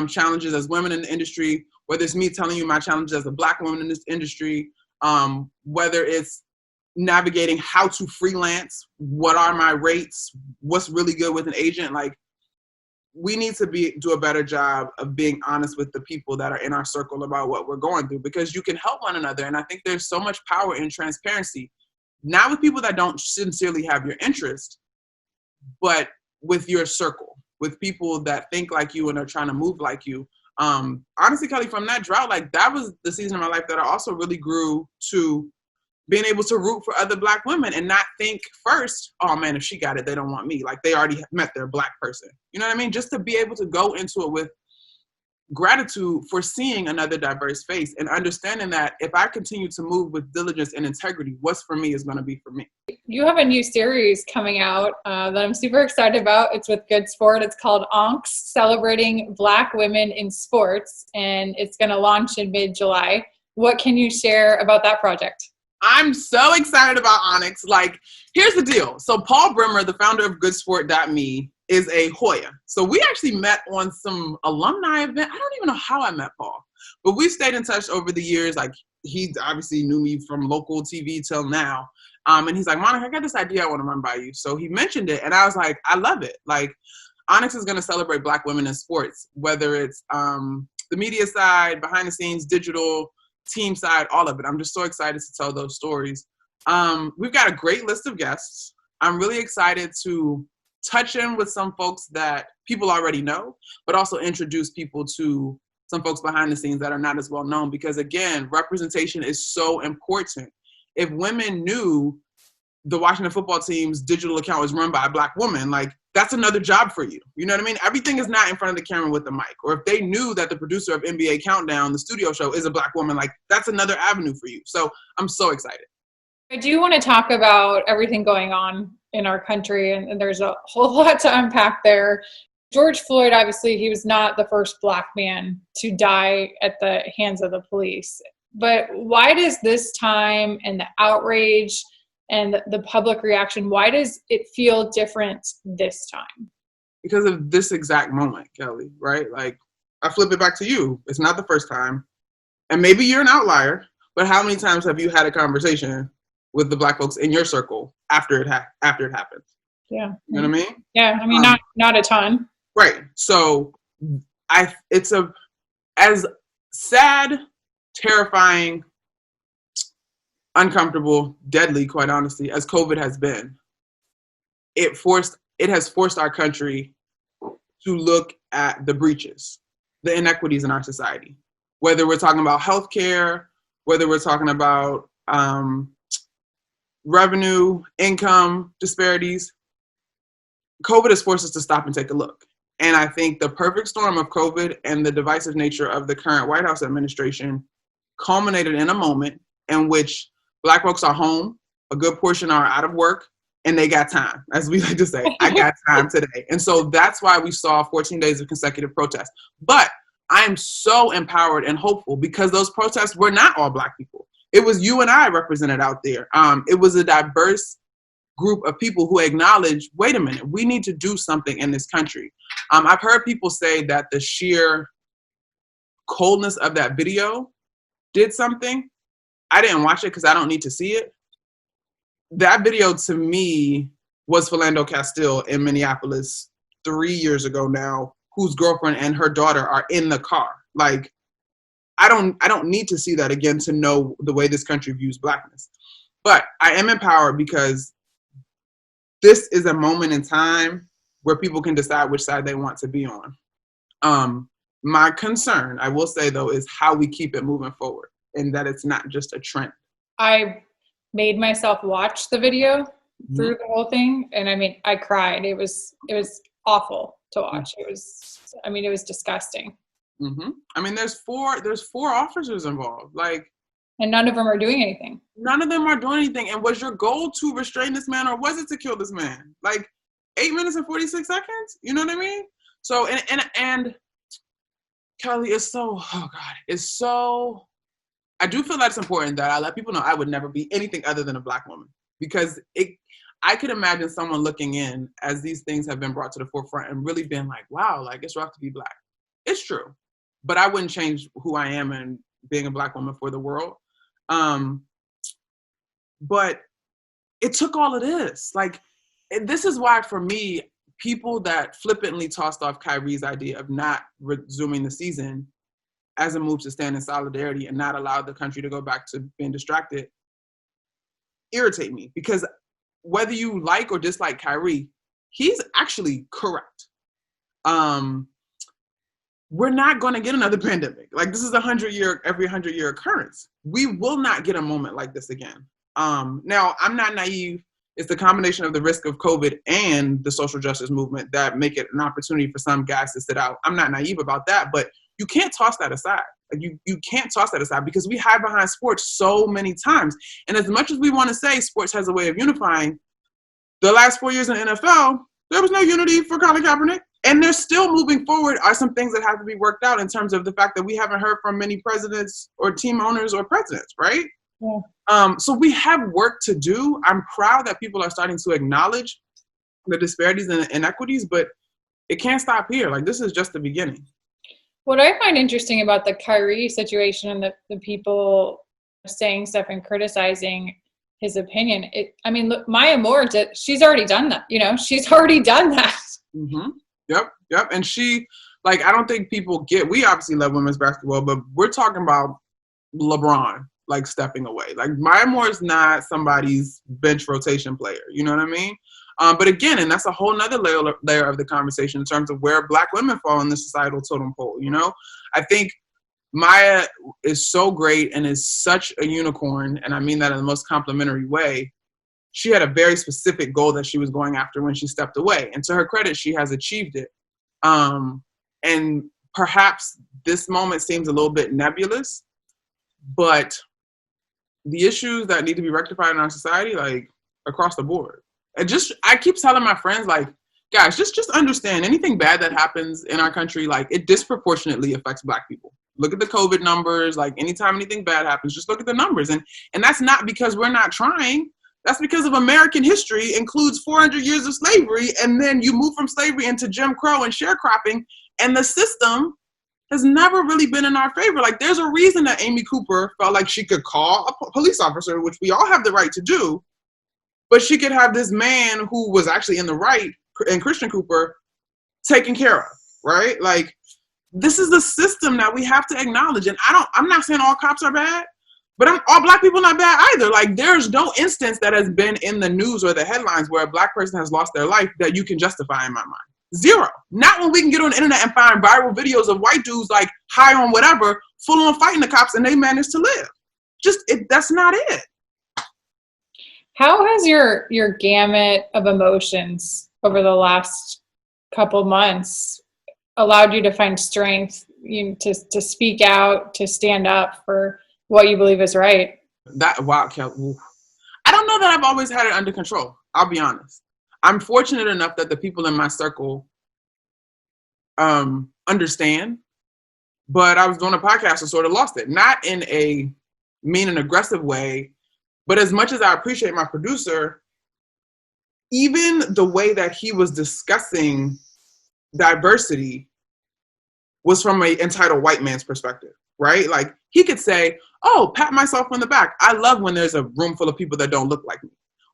[SPEAKER 2] challenges as women in the industry, whether it's me telling you my challenges as a Black woman in this industry, whether it's navigating how to freelance, what are my rates, what's really good with an agent. Like, we need to do a better job of being honest with the people that are in our circle about what we're going through, because you can help one another. And I think there's so much power in transparency, not with people that don't sincerely have your interest, but with your circle, with people that think like you and are trying to move like you. Honestly, Kelly, from that drought, like, that was the season of my life that I also really grew to being able to root for other Black women and not think first, oh man, if she got it, they don't want me. Like, they already met their Black person. You know what I mean? Just to be able to go into it with gratitude for seeing another diverse face and understanding that if I continue to move with diligence and integrity, what's for me is going to be for me.
[SPEAKER 1] You have a new series coming out that I'm super excited about. It's with GoodSport. It's called Onyx, Celebrating Black Women in Sports, and it's going to launch in mid-July. What can you share about that project?
[SPEAKER 2] I'm so excited about Onyx. Like, here's the deal. So Paul Brimmer, the founder of GoodSport.me, is a Hoya. So we actually met on some alumni event. I don't even know how I met Paul, but we stayed in touch over the years. Like, he obviously knew me from local TV till now. And he's like, Monica, I got this idea I want to run by you. So he mentioned it, and I was like, I love it. Like, Onyx is going to celebrate Black women in sports, whether it's the media side, behind the scenes, digital, team side, all of it. I'm just so excited to tell those stories. We've got a great list of guests. I'm really excited to touch in with some folks that people already know, but also introduce people to some folks behind the scenes that are not as well known, because again, representation is so important. If women knew the Washington football team's digital account was run by a Black woman, like, that's another job for you. You know what I mean? Everything is not in front of the camera with the mic. Or if they knew that the producer of NBA Countdown, the studio show, is a Black woman, like, that's another avenue for you. So I'm so excited.
[SPEAKER 1] I do want to talk about everything going on in our country, and there's a whole lot to unpack there. George Floyd, obviously, he was not the first Black man to die at the hands of the police. But why does this time and the outrage and the public reaction, why does it feel different this time?
[SPEAKER 2] Because of this exact moment, Kelly, right? Like, I flip it back to you. It's not the first time. And maybe you're an outlier, but how many times have you had a conversation with the Black folks in your circle after it happens?
[SPEAKER 1] Yeah.
[SPEAKER 2] You know what I mean?
[SPEAKER 1] Yeah, I mean, not a ton.
[SPEAKER 2] Right. So it's as sad, terrifying, uncomfortable, deadly, quite honestly, as COVID has been, it has forced our country to look at the breaches, the inequities in our society. Whether we're talking about healthcare, whether we're talking about revenue, income disparities, COVID has forced us to stop and take a look. And I think the perfect storm of COVID and the divisive nature of the current White House administration culminated in a moment in which Black folks are home, a good portion are out of work, and they got time, as we like to say. I got time today. And so that's why we saw 14 days of consecutive protests. But I am so empowered and hopeful because those protests were not all Black people. It was you and I represented out there. It was a diverse group of people who acknowledge, wait a minute, we need to do something in this country. I've heard people say that the sheer coldness of that video did something. I didn't watch it because I don't need to see it. That video to me was Philando Castile in Minneapolis 3 years ago now, whose girlfriend and her daughter are in the car. Like, I don't need to see that again to know the way this country views Blackness. But I am empowered because this is a moment in time where people can decide which side they want to be on. My concern, I will say though, is how we keep it moving forward and that it's not just a trend. I
[SPEAKER 1] made myself watch the video through the whole thing. And I mean, I cried. It was awful to watch. It was disgusting.
[SPEAKER 2] Mm-hmm. I mean, there's four officers involved. Like,
[SPEAKER 1] and none of them are doing anything.
[SPEAKER 2] None of them are doing anything. And was your goal to restrain this man, or was it to kill this man? Like, 8 minutes and 46 seconds? You know what I mean? So, and Kelly, it's so, I do feel that it's important that I let people know I would never be anything other than a Black woman. Because I could imagine someone looking in as these things have been brought to the forefront and really been like, wow, like, it's rough to be Black. It's true. But I wouldn't change who I am and being a Black woman for the world. But it took all of this. Like, this is why, for me, people that flippantly tossed off Kyrie's idea of not resuming the season as a move to stand in solidarity and not allow the country to go back to being distracted irritate me, because whether you like or dislike Kyrie, he's actually correct. We're not going to get another pandemic. Like, this is every 100-year occurrence. We will not get a moment like this again. Now, I'm not naive. It's the combination of the risk of COVID and the social justice movement that make it an opportunity for some guys to sit out. I'm not naive about that, but you can't toss that aside. Like, you can't toss that aside, because we hide behind sports so many times. And as much as we want to say sports has a way of unifying, the last 4 years in the NFL, there was no unity for Colin Kaepernick. And there's still, moving forward, are some things that have to be worked out in terms of the fact that we haven't heard from many presidents or team owners or presidents, right? Yeah. So we have work to do. I'm proud that people are starting to acknowledge the disparities and inequities, but it can't stop here. Like, this is just the beginning.
[SPEAKER 1] What I find interesting about the Kyrie situation and the people saying stuff and criticizing his opinion, look, Maya Moore, she's already done that. She's already done that.
[SPEAKER 2] Mm-hmm. Yep. And she, like, I don't think people we obviously love women's basketball, but we're talking about LeBron, like, stepping away. Like, Maya Moore is not somebody's bench rotation player. You know what I mean? But again, and that's a whole nother layer of the conversation in terms of where Black women fall in the societal totem pole. I think Maya is so great and is such a unicorn, and I mean that in the most complimentary way. She had a very specific goal that she was going after when she stepped away. And to her credit, she has achieved it. And perhaps this moment seems a little bit nebulous, but the issues that need to be rectified in our society, like, across the board. I keep telling my friends, like, guys, just understand, anything bad that happens in our country, like, it disproportionately affects Black people. Look at the COVID numbers. Like, anytime anything bad happens, just look at the numbers. And that's not because we're not trying. That's because of American history includes 400 years of slavery, and then you move from slavery into Jim Crow and sharecropping, and the system has never really been in our favor. Like, there's a reason that Amy Cooper felt like she could call a police officer, which we all have the right to do, but she could have this man who was actually in the right, and Christian Cooper, taken care of, right? Like, this is the system that we have to acknowledge. And I'm not saying all cops are bad, but all Black people not bad either. Like, there's no instance that has been in the news or the headlines where a Black person has lost their life that you can justify in my mind. Zero. Not when we can get on the internet and find viral videos of white dudes, like, high on whatever, full on fighting the cops, and they managed to live. That's not it.
[SPEAKER 1] How has your gamut of emotions over the last couple months allowed you to find strength to speak out, to stand up for what you believe is right?
[SPEAKER 2] Wow, Kelly. I don't know that I've always had it under control. I'll be honest. I'm fortunate enough that the people in my circle understand, but I was doing a podcast and sort of lost it. Not in a mean and aggressive way, but as much as I appreciate my producer, even the way that he was discussing diversity was from an entitled white man's perspective, right? Like, he could say, oh, pat myself on the back. I love when there's a room full of people that don't look like me.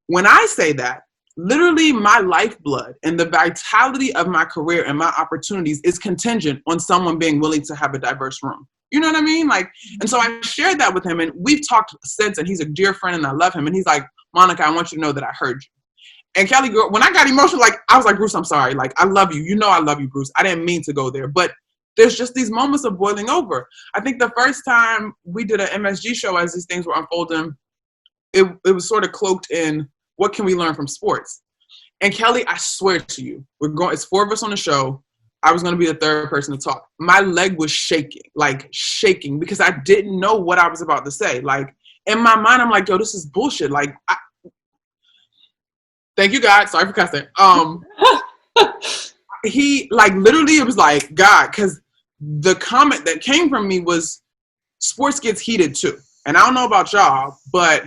[SPEAKER 2] When I say that, literally my lifeblood and the vitality of my career and my opportunities is contingent on someone being willing to have a diverse room. You know what I mean? Like, and so I shared that with him, and we've talked since, and he's a dear friend and I love him. And he's like, Monica, I want you to know that I heard you. And Kelly, girl, when I got emotional, like, I was like, Bruce, I'm sorry. Like, I love you. You know I love you, Bruce. I didn't mean to go there. But there's just these moments of boiling over. I think the first time we did an MSG show as these things were unfolding, it was sort of cloaked in, what can we learn from sports? And Kelly, I swear to you, it's 4 of us on the show. I was going to be the third person to talk. My leg was shaking, because I didn't know what I was about to say. Like, in my mind, I'm like, yo, this is bullshit. Like, thank you, God. Sorry for cussing. He, like, literally, it was like, God, because the comment that came from me was, sports gets heated too. And I don't know about y'all, but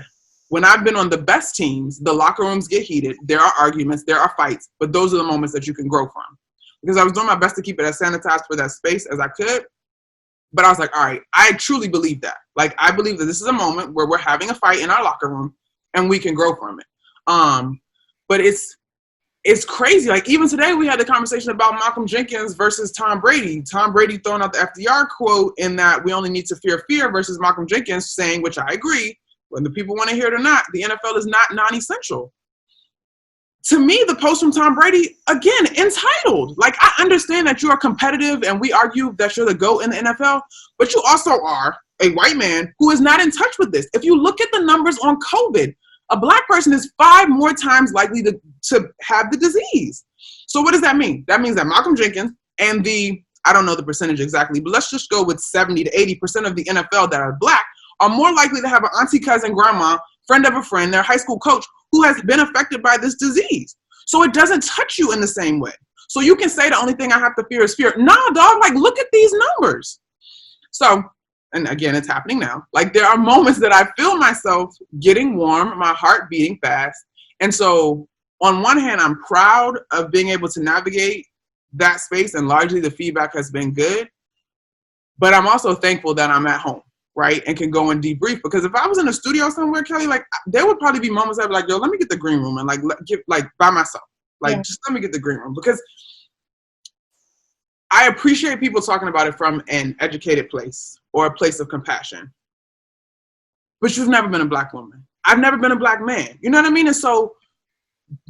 [SPEAKER 2] when I've been on the best teams, the locker rooms get heated. There are arguments, there are fights, but those are the moments that you can grow from. Because I was doing my best to keep it as sanitized for that space as I could. But I was like, all right, I truly believe that. Like, I believe that this is a moment where we're having a fight in our locker room, and we can grow from it. But it's crazy. Like, even today we had the conversation about Malcolm Jenkins versus Tom Brady. Tom Brady throwing out the FDR quote in that we only need to fear fear versus Malcolm Jenkins saying, which I agree, whether people want to hear it or not, the NFL is not non-essential. To me, the post from Tom Brady, again, entitled. Like, I understand that you are competitive and we argue that you're the GOAT in the NFL, but you also are a white man who is not in touch with this. If you look at the numbers on COVID, a black person is 5 more times likely to have the disease. So what does that mean? That means that Malcolm Jenkins and I don't know the percentage exactly, but let's just go with 70 to 80% of the NFL that are black are more likely to have an auntie, cousin, grandma, friend of a friend, their high school coach who has been affected by this disease. So it doesn't touch you in the same way. So you can say the only thing I have to fear is fear. Nah, dog, like, look at these numbers. So, and again, it's happening now. Like, there are moments that I feel myself getting warm, my heart beating fast. And so on one hand, I'm proud of being able to navigate that space, and largely the feedback has been good. But I'm also thankful that I'm at home, right, and can go and debrief. Because if I was in a studio somewhere, Kelly, like, there would probably be moments I'd be like, yo, let me get the green room and get by myself. Like, just let me get the green room. Because I appreciate people talking about it from an educated place or a place of compassion. But you've never been a black woman. I've never been a black man. You know what I mean? And so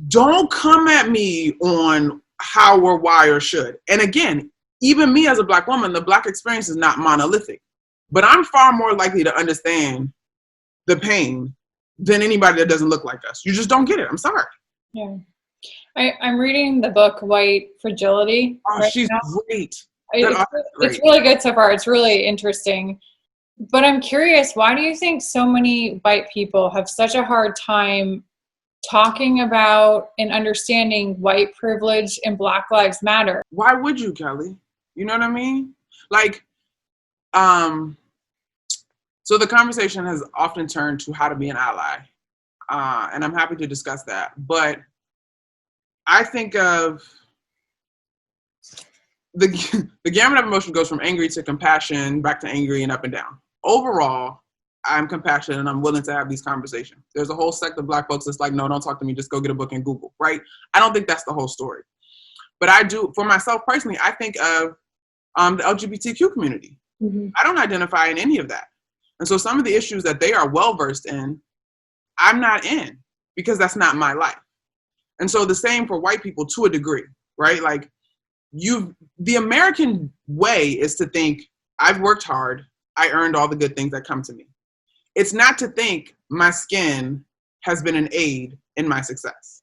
[SPEAKER 2] don't come at me on how or why or should. And again, even me as a black woman, the black experience is not monolithic. But I'm far more likely to understand the pain than anybody that doesn't look like us. You just don't get it. I'm sorry.
[SPEAKER 1] Yeah. I'm reading the book White Fragility.
[SPEAKER 2] Oh, right, she's now. Great.
[SPEAKER 1] It's really good so far. It's really interesting. But I'm curious, why do you think so many white people have such a hard time talking about and understanding white privilege and Black Lives Matter?
[SPEAKER 2] Why would you, Kelly? You know what I mean? Like, so the conversation has often turned to how to be an ally. And I'm happy to discuss that. But I think of the gamut of emotion goes from angry to compassion, back to angry, and up and down. Overall, I'm compassionate and I'm willing to have these conversations. There's a whole sect of black folks that's like, no, don't talk to me, just go get a book and Google, right? I don't think that's the whole story. But I do, for myself personally, I think of the LGBTQ community. Mm-hmm. I don't identify in any of that. And so some of the issues that they are well-versed in, I'm not in, because that's not my life. And so the same for white people to a degree, right? Like, the American way is to think, I've worked hard, I earned all the good things that come to me. It's not to think my skin has been an aid in my success.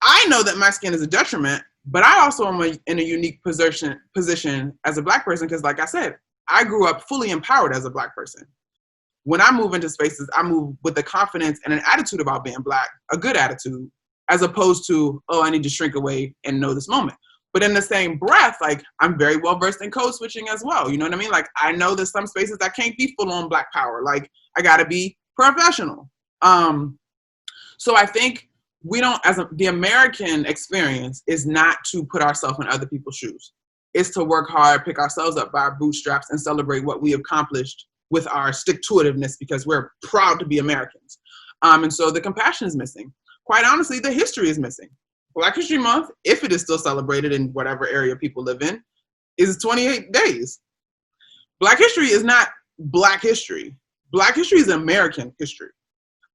[SPEAKER 2] I know that my skin is a detriment, but I also am in a unique position as a black person, because like I said, I grew up fully empowered as a black person. When I move into spaces, I move with the confidence and an attitude about being black, a good attitude, as opposed to, oh, I need to shrink away and know this moment. But in the same breath, like, I'm very well versed in code switching as well. You know what I mean? Like, I know there's some spaces that can't be full on black power. Like, I got to be professional. So I think the American experience is not to put ourselves in other people's shoes. It's to work hard, pick ourselves up by our bootstraps, and celebrate what we have accomplished with our stick-to-itiveness, because we're proud to be Americans. And so the compassion is missing. Quite honestly, the history is missing. Black History Month, if it is still celebrated in whatever area people live in, is 28 days. Black history is not Black history. Black history is American history.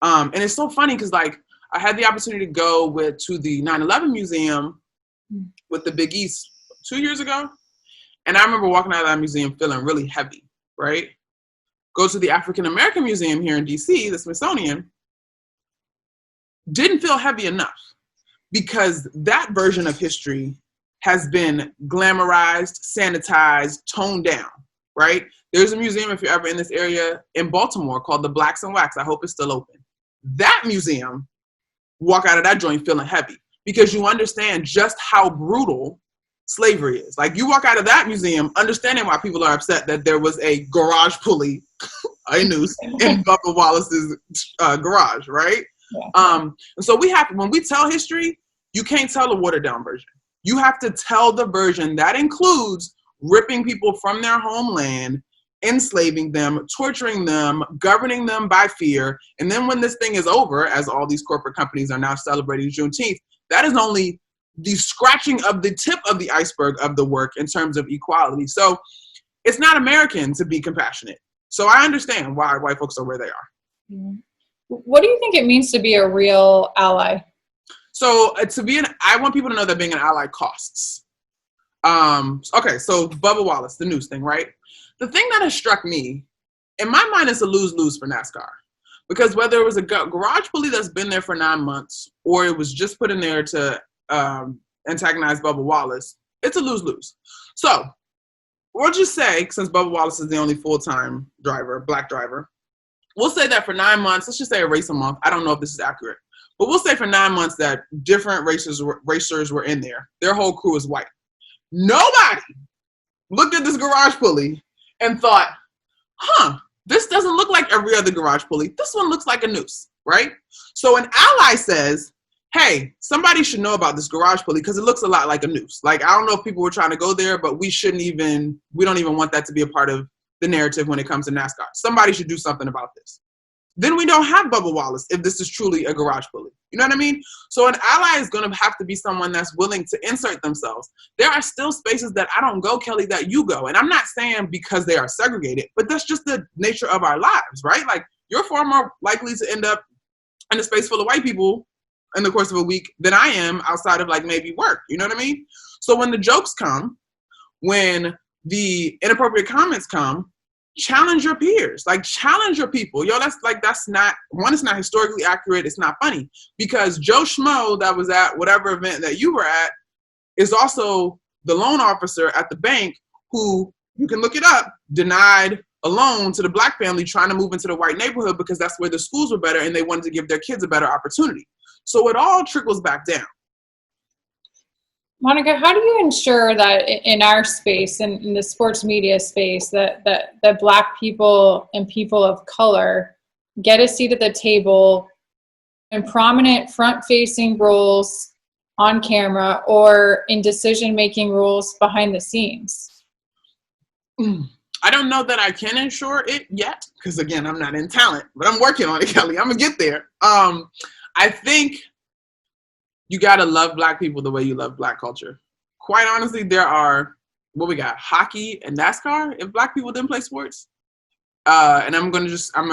[SPEAKER 2] And it's so funny because, like, I had the opportunity to go to the 9/11 museum with the Big East 2 years ago. And I remember walking out of that museum feeling really heavy, right? Go to the African American Museum here in DC, the Smithsonian, didn't feel heavy enough, because that version of history has been glamorized, sanitized, toned down, right? There's a museum, if you're ever in this area, in Baltimore called the Blacks and Wax. I hope it's still open. That museum, walk out of that joint feeling heavy, because you understand just how brutal slavery is. Like, you walk out of that museum understanding why people are upset that there was a garage pulley, a noose, in Bubba Wallace's garage, right? Yeah. And so when we tell history, you can't tell a watered down version. You have to tell the version that includes ripping people from their homeland, enslaving them, torturing them, governing them by fear. And then when this thing is over, as all these corporate companies are now celebrating Juneteenth, that is only the scratching of the tip of the iceberg of the work in terms of equality. So it's not American to be compassionate. So I understand why white folks are where they are.
[SPEAKER 1] What do you think it means to be a real ally?
[SPEAKER 2] So I want people to know that being an ally costs. Okay, so Bubba Wallace, the news thing, right? The thing that has struck me, in my mind, is a lose-lose for NASCAR. Because whether it was a garage bully that's been there for 9 months, or it was just put in there to antagonize Bubba Wallace, it's a lose-lose. So we'll just say, since Bubba Wallace is the only full-time driver, black driver, we'll say that for 9 months, let's just say a race a month. I don't know if this is accurate. But we'll say for 9 months that different racers were in there. Their whole crew is white. Nobody looked at this garage pulley and thought, this doesn't look like every other garage pulley. This one looks like a noose, right? So an ally says, hey, somebody should know about this garage pulley because it looks a lot like a noose. Like, I don't know if people were trying to go there, but we don't even want that to be a part of the narrative when it comes to NASCAR. Somebody should do something about this. Then we don't have Bubba Wallace if this is truly a garage bully. You know what I mean? So an ally is going to have to be someone that's willing to insert themselves. There are still spaces that I don't go, Kelly, that you go. And I'm not saying because they are segregated, but that's just the nature of our lives, right? Like, you're far more likely to end up in a space full of white people in the course of a week than I am outside of, like, maybe work. You know what I mean? So when the jokes come, when the inappropriate comments come, challenge your peers, like, challenge your people. That's not, one, it's not historically accurate. It's not funny because Joe Schmo that was at whatever event that you were at is also the loan officer at the bank who, you can look it up, denied a loan to the black family trying to move into the white neighborhood because that's where the schools were better and they wanted to give their kids a better opportunity. So it all trickles back down.
[SPEAKER 1] Monica, how do you ensure that in our space, in the sports media space, that Black people and people of color get a seat at the table in prominent front-facing roles on camera or in decision-making roles behind the scenes?
[SPEAKER 2] I don't know that I can ensure it yet, because again, I'm not in talent, but I'm working on it, Kelly. I'm gonna get there. I think you gotta love Black people the way you love Black culture. Quite honestly, there are, what we got, hockey and NASCAR, if Black people didn't play sports. And I'm gonna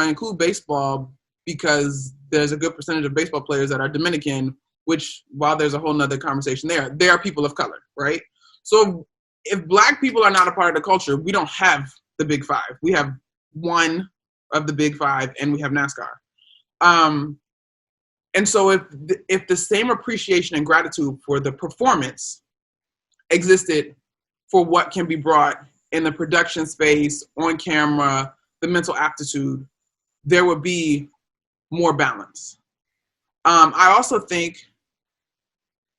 [SPEAKER 2] include baseball because there's a good percentage of baseball players that are Dominican, which, while there's a whole nother conversation there, they are people of color, right? So if Black people are not a part of the culture, we don't have the Big Five. We have one of the Big Five, and we have NASCAR. And so if the same appreciation and gratitude for the performance existed for what can be brought in the production space, on camera, the mental aptitude, there would be more balance. I also think,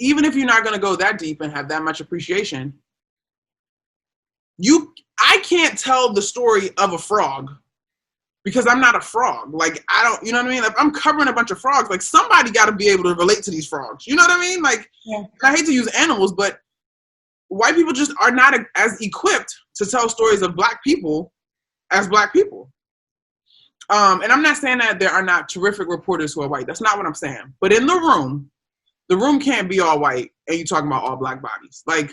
[SPEAKER 2] even if you're not going to go that deep and have that much appreciation, I can't tell the story of a frog because I'm not a frog. Like, I don't, you know what I mean? Like, I'm covering a bunch of frogs. Like, somebody got to be able to relate to these frogs. You know what I mean? Like, yeah. I hate to use animals, but white people just are not as equipped to tell stories of Black people as Black people. And I'm not saying that there are not terrific reporters who are white. That's not what I'm saying. But in the room can't be all white and you're talking about all Black bodies. Like,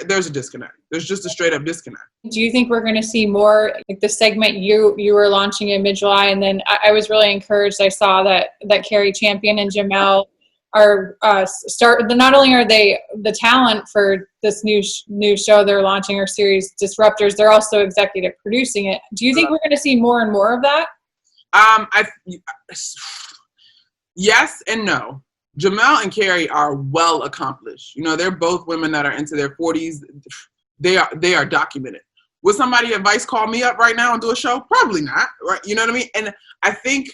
[SPEAKER 2] there's a disconnect. There's just a straight up disconnect.
[SPEAKER 1] Do you think we're going to see more, like the segment you were launching in mid-July? And then I was really encouraged. I saw that Carrie Champion and Jamel are not only are they the talent for this new show they're launching, or series Disruptors, they're also executive producing it. Do you think we're going to see more and more of that?
[SPEAKER 2] Yes and no. Jamel and Carrie are well accomplished. You know, they're both women that are into their 40s. They are documented. Would somebody at Vice call me up right now and do a show? Probably not, right? You know what I mean? And I think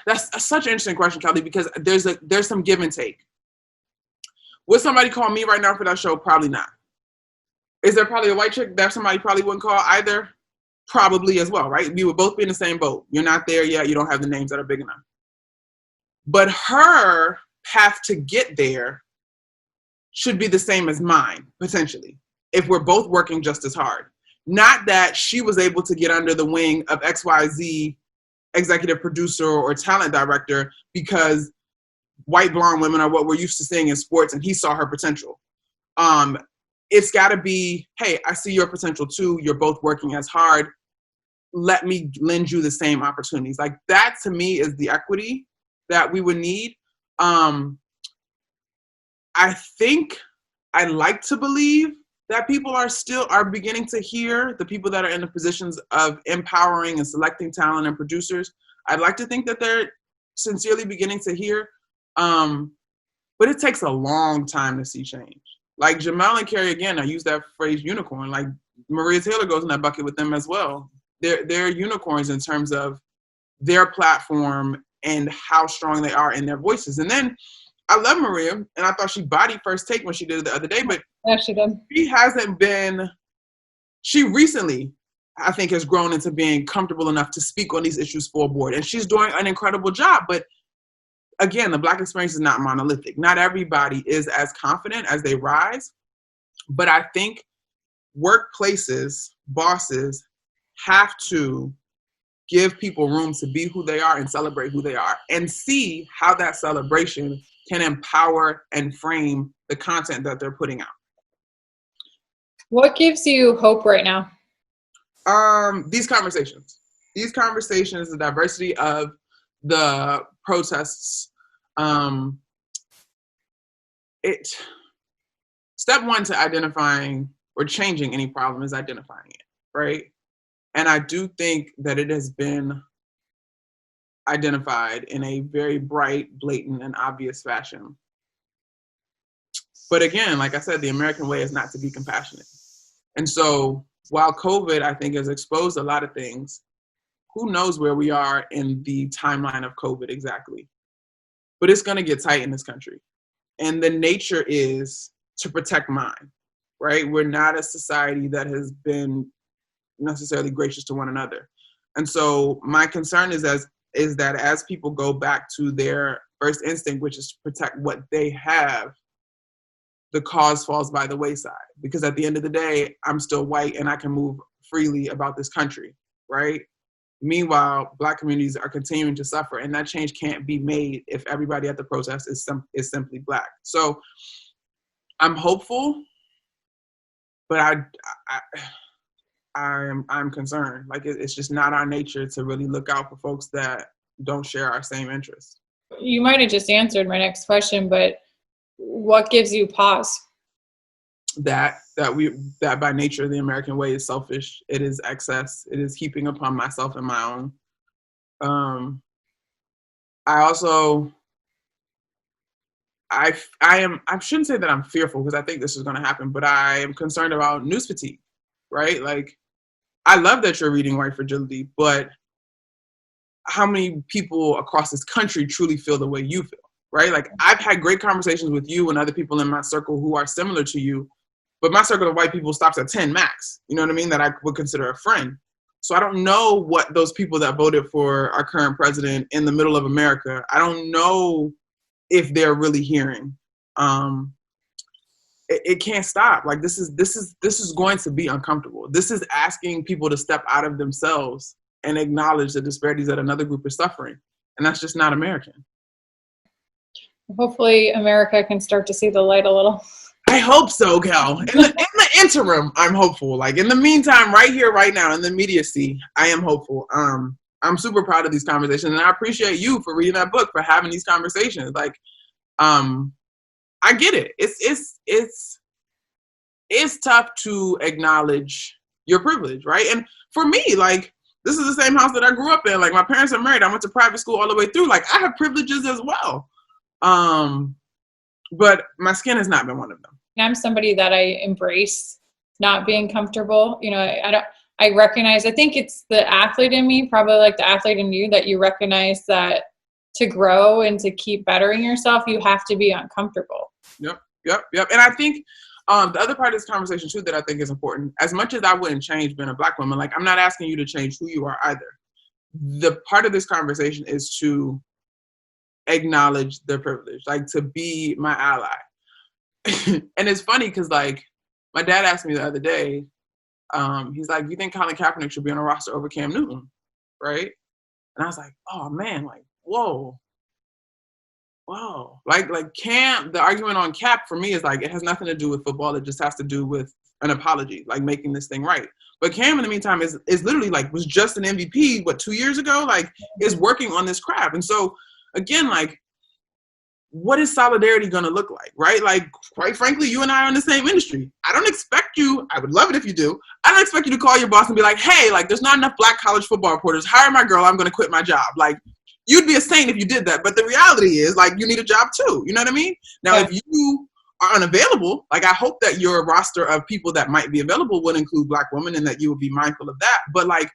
[SPEAKER 2] that's such an interesting question, Kelly, because there's some give and take. Would somebody call me right now for that show? Probably not. Is there probably a white chick that somebody probably wouldn't call either? Probably as well, right? We would both be in the same boat. You're not there yet. You don't have the names that are big enough. But her path to get there should be the same as mine, potentially, if we're both working just as hard. Not that she was able to get under the wing of XYZ executive producer or talent director because white blonde women are what we're used to seeing in sports and he saw her potential. It's got to be, hey, I see your potential too. You're both working as hard. Let me lend you the same opportunities. Like that to me is the equity that we would need. I think I like to believe that people are beginning to hear, the people that are in the positions of empowering and selecting talent and producers. I'd like to think that they're sincerely beginning to hear, but it takes a long time to see change. Like Jamel and Carrie, again, I use that phrase unicorn, like Maria Taylor goes in that bucket with them as well. They're unicorns in terms of their platform and how strong they are in their voices. And then I love Maria, and I thought she bodied First Take when she did it the other day, but
[SPEAKER 1] yeah, she did.
[SPEAKER 2] She recently, I think, has grown into being comfortable enough to speak on these issues for a board, and she's doing an incredible job. But again, the Black experience is not monolithic. Not everybody is as confident as they rise, but I think workplaces, bosses have to give people room to be who they are and celebrate who they are and see how that celebration can empower and frame the content that they're putting out.
[SPEAKER 1] What gives you hope right now?
[SPEAKER 2] These conversations, the diversity of the protests. Step one to identifying or changing any problem is identifying it, right? And I do think that it has been identified in a very bright, blatant, and obvious fashion. But again, like I said, the American way is not to be compassionate. And so while COVID, I think, has exposed a lot of things, who knows where we are in the timeline of COVID exactly. But it's going to get tight in this country. And the nature is to protect mine, right? We're not a society that has been necessarily gracious to one another. And so my concern is that as people go back to their first instinct, which is to protect what they have, the cause falls by the wayside. Because at the end of the day, I'm still white and I can move freely about this country, right? Meanwhile, Black communities are continuing to suffer, and that change can't be made if everybody at the protest is simply Black. So I'm hopeful, but I'm concerned. Like it's just not our nature to really look out for folks that don't share our same interests.
[SPEAKER 1] You might have just answered my next question, but what gives you pause?
[SPEAKER 2] That by nature the American way is selfish. It is excess. It is heaping upon myself and my own. I shouldn't say that I'm fearful because I think this is going to happen, but I am concerned about news fatigue, right? Like, I love that you're reading White Fragility, but how many people across this country truly feel the way you feel, right? Like, I've had great conversations with you and other people in my circle who are similar to you, but my circle of white people stops at 10 max, you know what I mean, that I would consider a friend. So I don't know what those people that voted for our current president in the middle of America, I don't know if they're really hearing. It can't stop. Like this is going to be uncomfortable. This is asking people to step out of themselves and acknowledge the disparities that another group is suffering. And that's just not American.
[SPEAKER 1] Hopefully America can start to see the light a little.
[SPEAKER 2] I hope so, Kel. In the interim, I'm hopeful. Like in the meantime, right here, right now, in the immediacy, I am hopeful. I'm super proud of these conversations, and I appreciate you for reading that book, for having these conversations. Like, I get it. It's tough to acknowledge your privilege, right? And for me, like, this is the same house that I grew up in. Like, my parents are married. I went to private school all the way through. Like, I have privileges as well. But my skin has not been one of them.
[SPEAKER 1] I'm somebody that I embrace not being comfortable. You know, I recognize, I think it's the athlete in me, probably like the athlete in you, that you recognize that to grow and to keep bettering yourself, you have to be uncomfortable.
[SPEAKER 2] Yep. And I think the other part of this conversation too that I think is important, as much as I wouldn't change being a Black woman, like I'm not asking you to change who you are either. The part of this conversation is to acknowledge the privilege, like to be my ally. And it's funny because like my dad asked me the other day, He's like, you think Colin Kaepernick should be on a roster over Cam Newton, right? And I was like, oh man, like, whoa. Like Cam, the argument on Cap for me is like, it has nothing to do with football. It just has to do with an apology, like making this thing right. But Cam in the meantime is literally like, was just an MVP, 2 years ago? Like, is working on this craft. And so again, like, what is solidarity going to look like, right? Like, quite frankly, you and I are in the same industry. I don't expect you, I would love it if you do, I don't expect you to call your boss and be like, hey, like, there's not enough Black college football reporters. Hire my girl, I'm going to quit my job. Like, you'd be a saint if you did that. But the reality is, like, you need a job too. You know what I mean? Now, if you are unavailable, like, I hope that your roster of people that might be available would include Black women and that you would be mindful of that. But, like,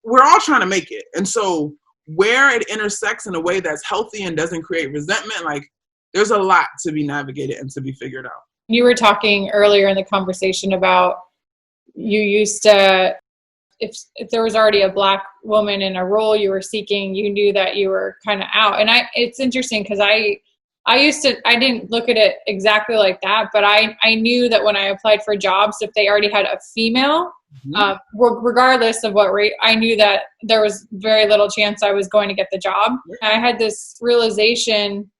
[SPEAKER 2] we're all trying to make it. And so where it intersects in a way that's healthy and doesn't create resentment, like, there's a lot to be navigated and to be figured out.
[SPEAKER 1] You were talking earlier in the conversation about you used to, if there was already a Black woman in a role you were seeking, you knew that you were kind of out. And it's interesting because I didn't look at it exactly like that, but I knew that when I applied for jobs, if they already had a female, regardless of what rate, I knew that there was very little chance I was going to get the job. I had this realization,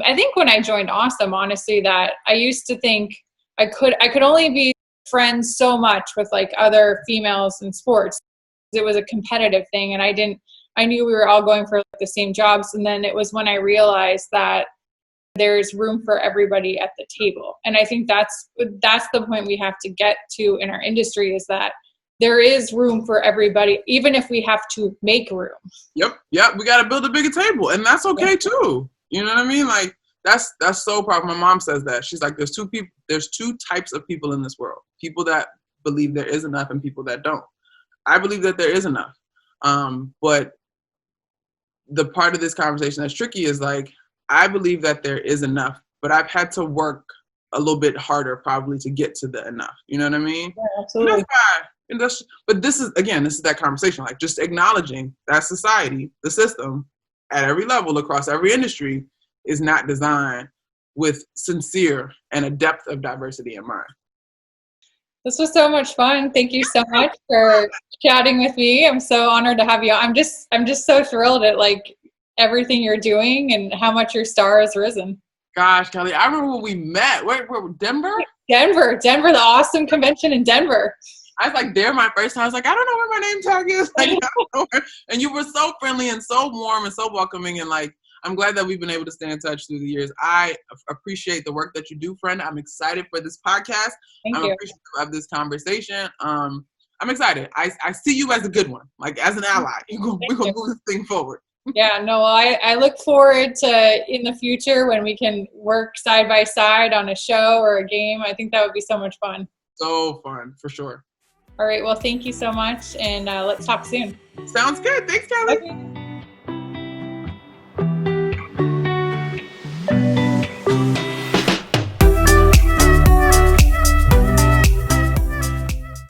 [SPEAKER 1] I think when I joined Awesome, honestly, that I used to think I could only be friends so much with like other females in sports. It was a competitive thing, and I knew we were all going for the same jobs. And then it was when I realized that there's room for everybody at the table. And I think that's the point we have to get to in our industry, is that there is room for everybody, even if we have to make room.
[SPEAKER 2] Yep. We got to build a bigger table, and that's okay too. You know what I mean? Like, that's so powerful. My mom says that. She's like, there's two types of people in this world. People that believe there is enough and people that don't. I believe that there is enough. But the part of this conversation that's tricky is like, I believe that there is enough, but I've had to work a little bit harder probably to get to the enough. You know what I mean?
[SPEAKER 1] Yeah, absolutely.
[SPEAKER 2] But this is that conversation, like just acknowledging that society, the system at every level across every industry is not designed with sincere and a depth of diversity in mind.
[SPEAKER 1] This was so much fun. Thank you so much for chatting with me. I'm so honored to have you. I'm just so thrilled at like everything you're doing and how much your star has risen.
[SPEAKER 2] Gosh, Kelly, I remember when we met. Where Denver?
[SPEAKER 1] Denver, the Awesome convention in Denver.
[SPEAKER 2] I was like there my first time. I was like, I don't know where my name tag is. Like, I don't know where. And you were so friendly and so warm and so welcoming. And like, I'm glad that we've been able to stay in touch through the years. I appreciate the work that you do, friend. I'm excited for this podcast.
[SPEAKER 1] I'm
[SPEAKER 2] appreciative of this conversation. I'm excited. I see you as a good one, like as an ally. We're going to move this thing forward.
[SPEAKER 1] Yeah, no, I look forward to in the future when we can work side by side on a show or a game. I think that would be so much fun.
[SPEAKER 2] So fun, for sure.
[SPEAKER 1] All right, well, thank you so much, and let's talk soon.
[SPEAKER 2] Sounds good. Thanks, Kelly.
[SPEAKER 1] Okay.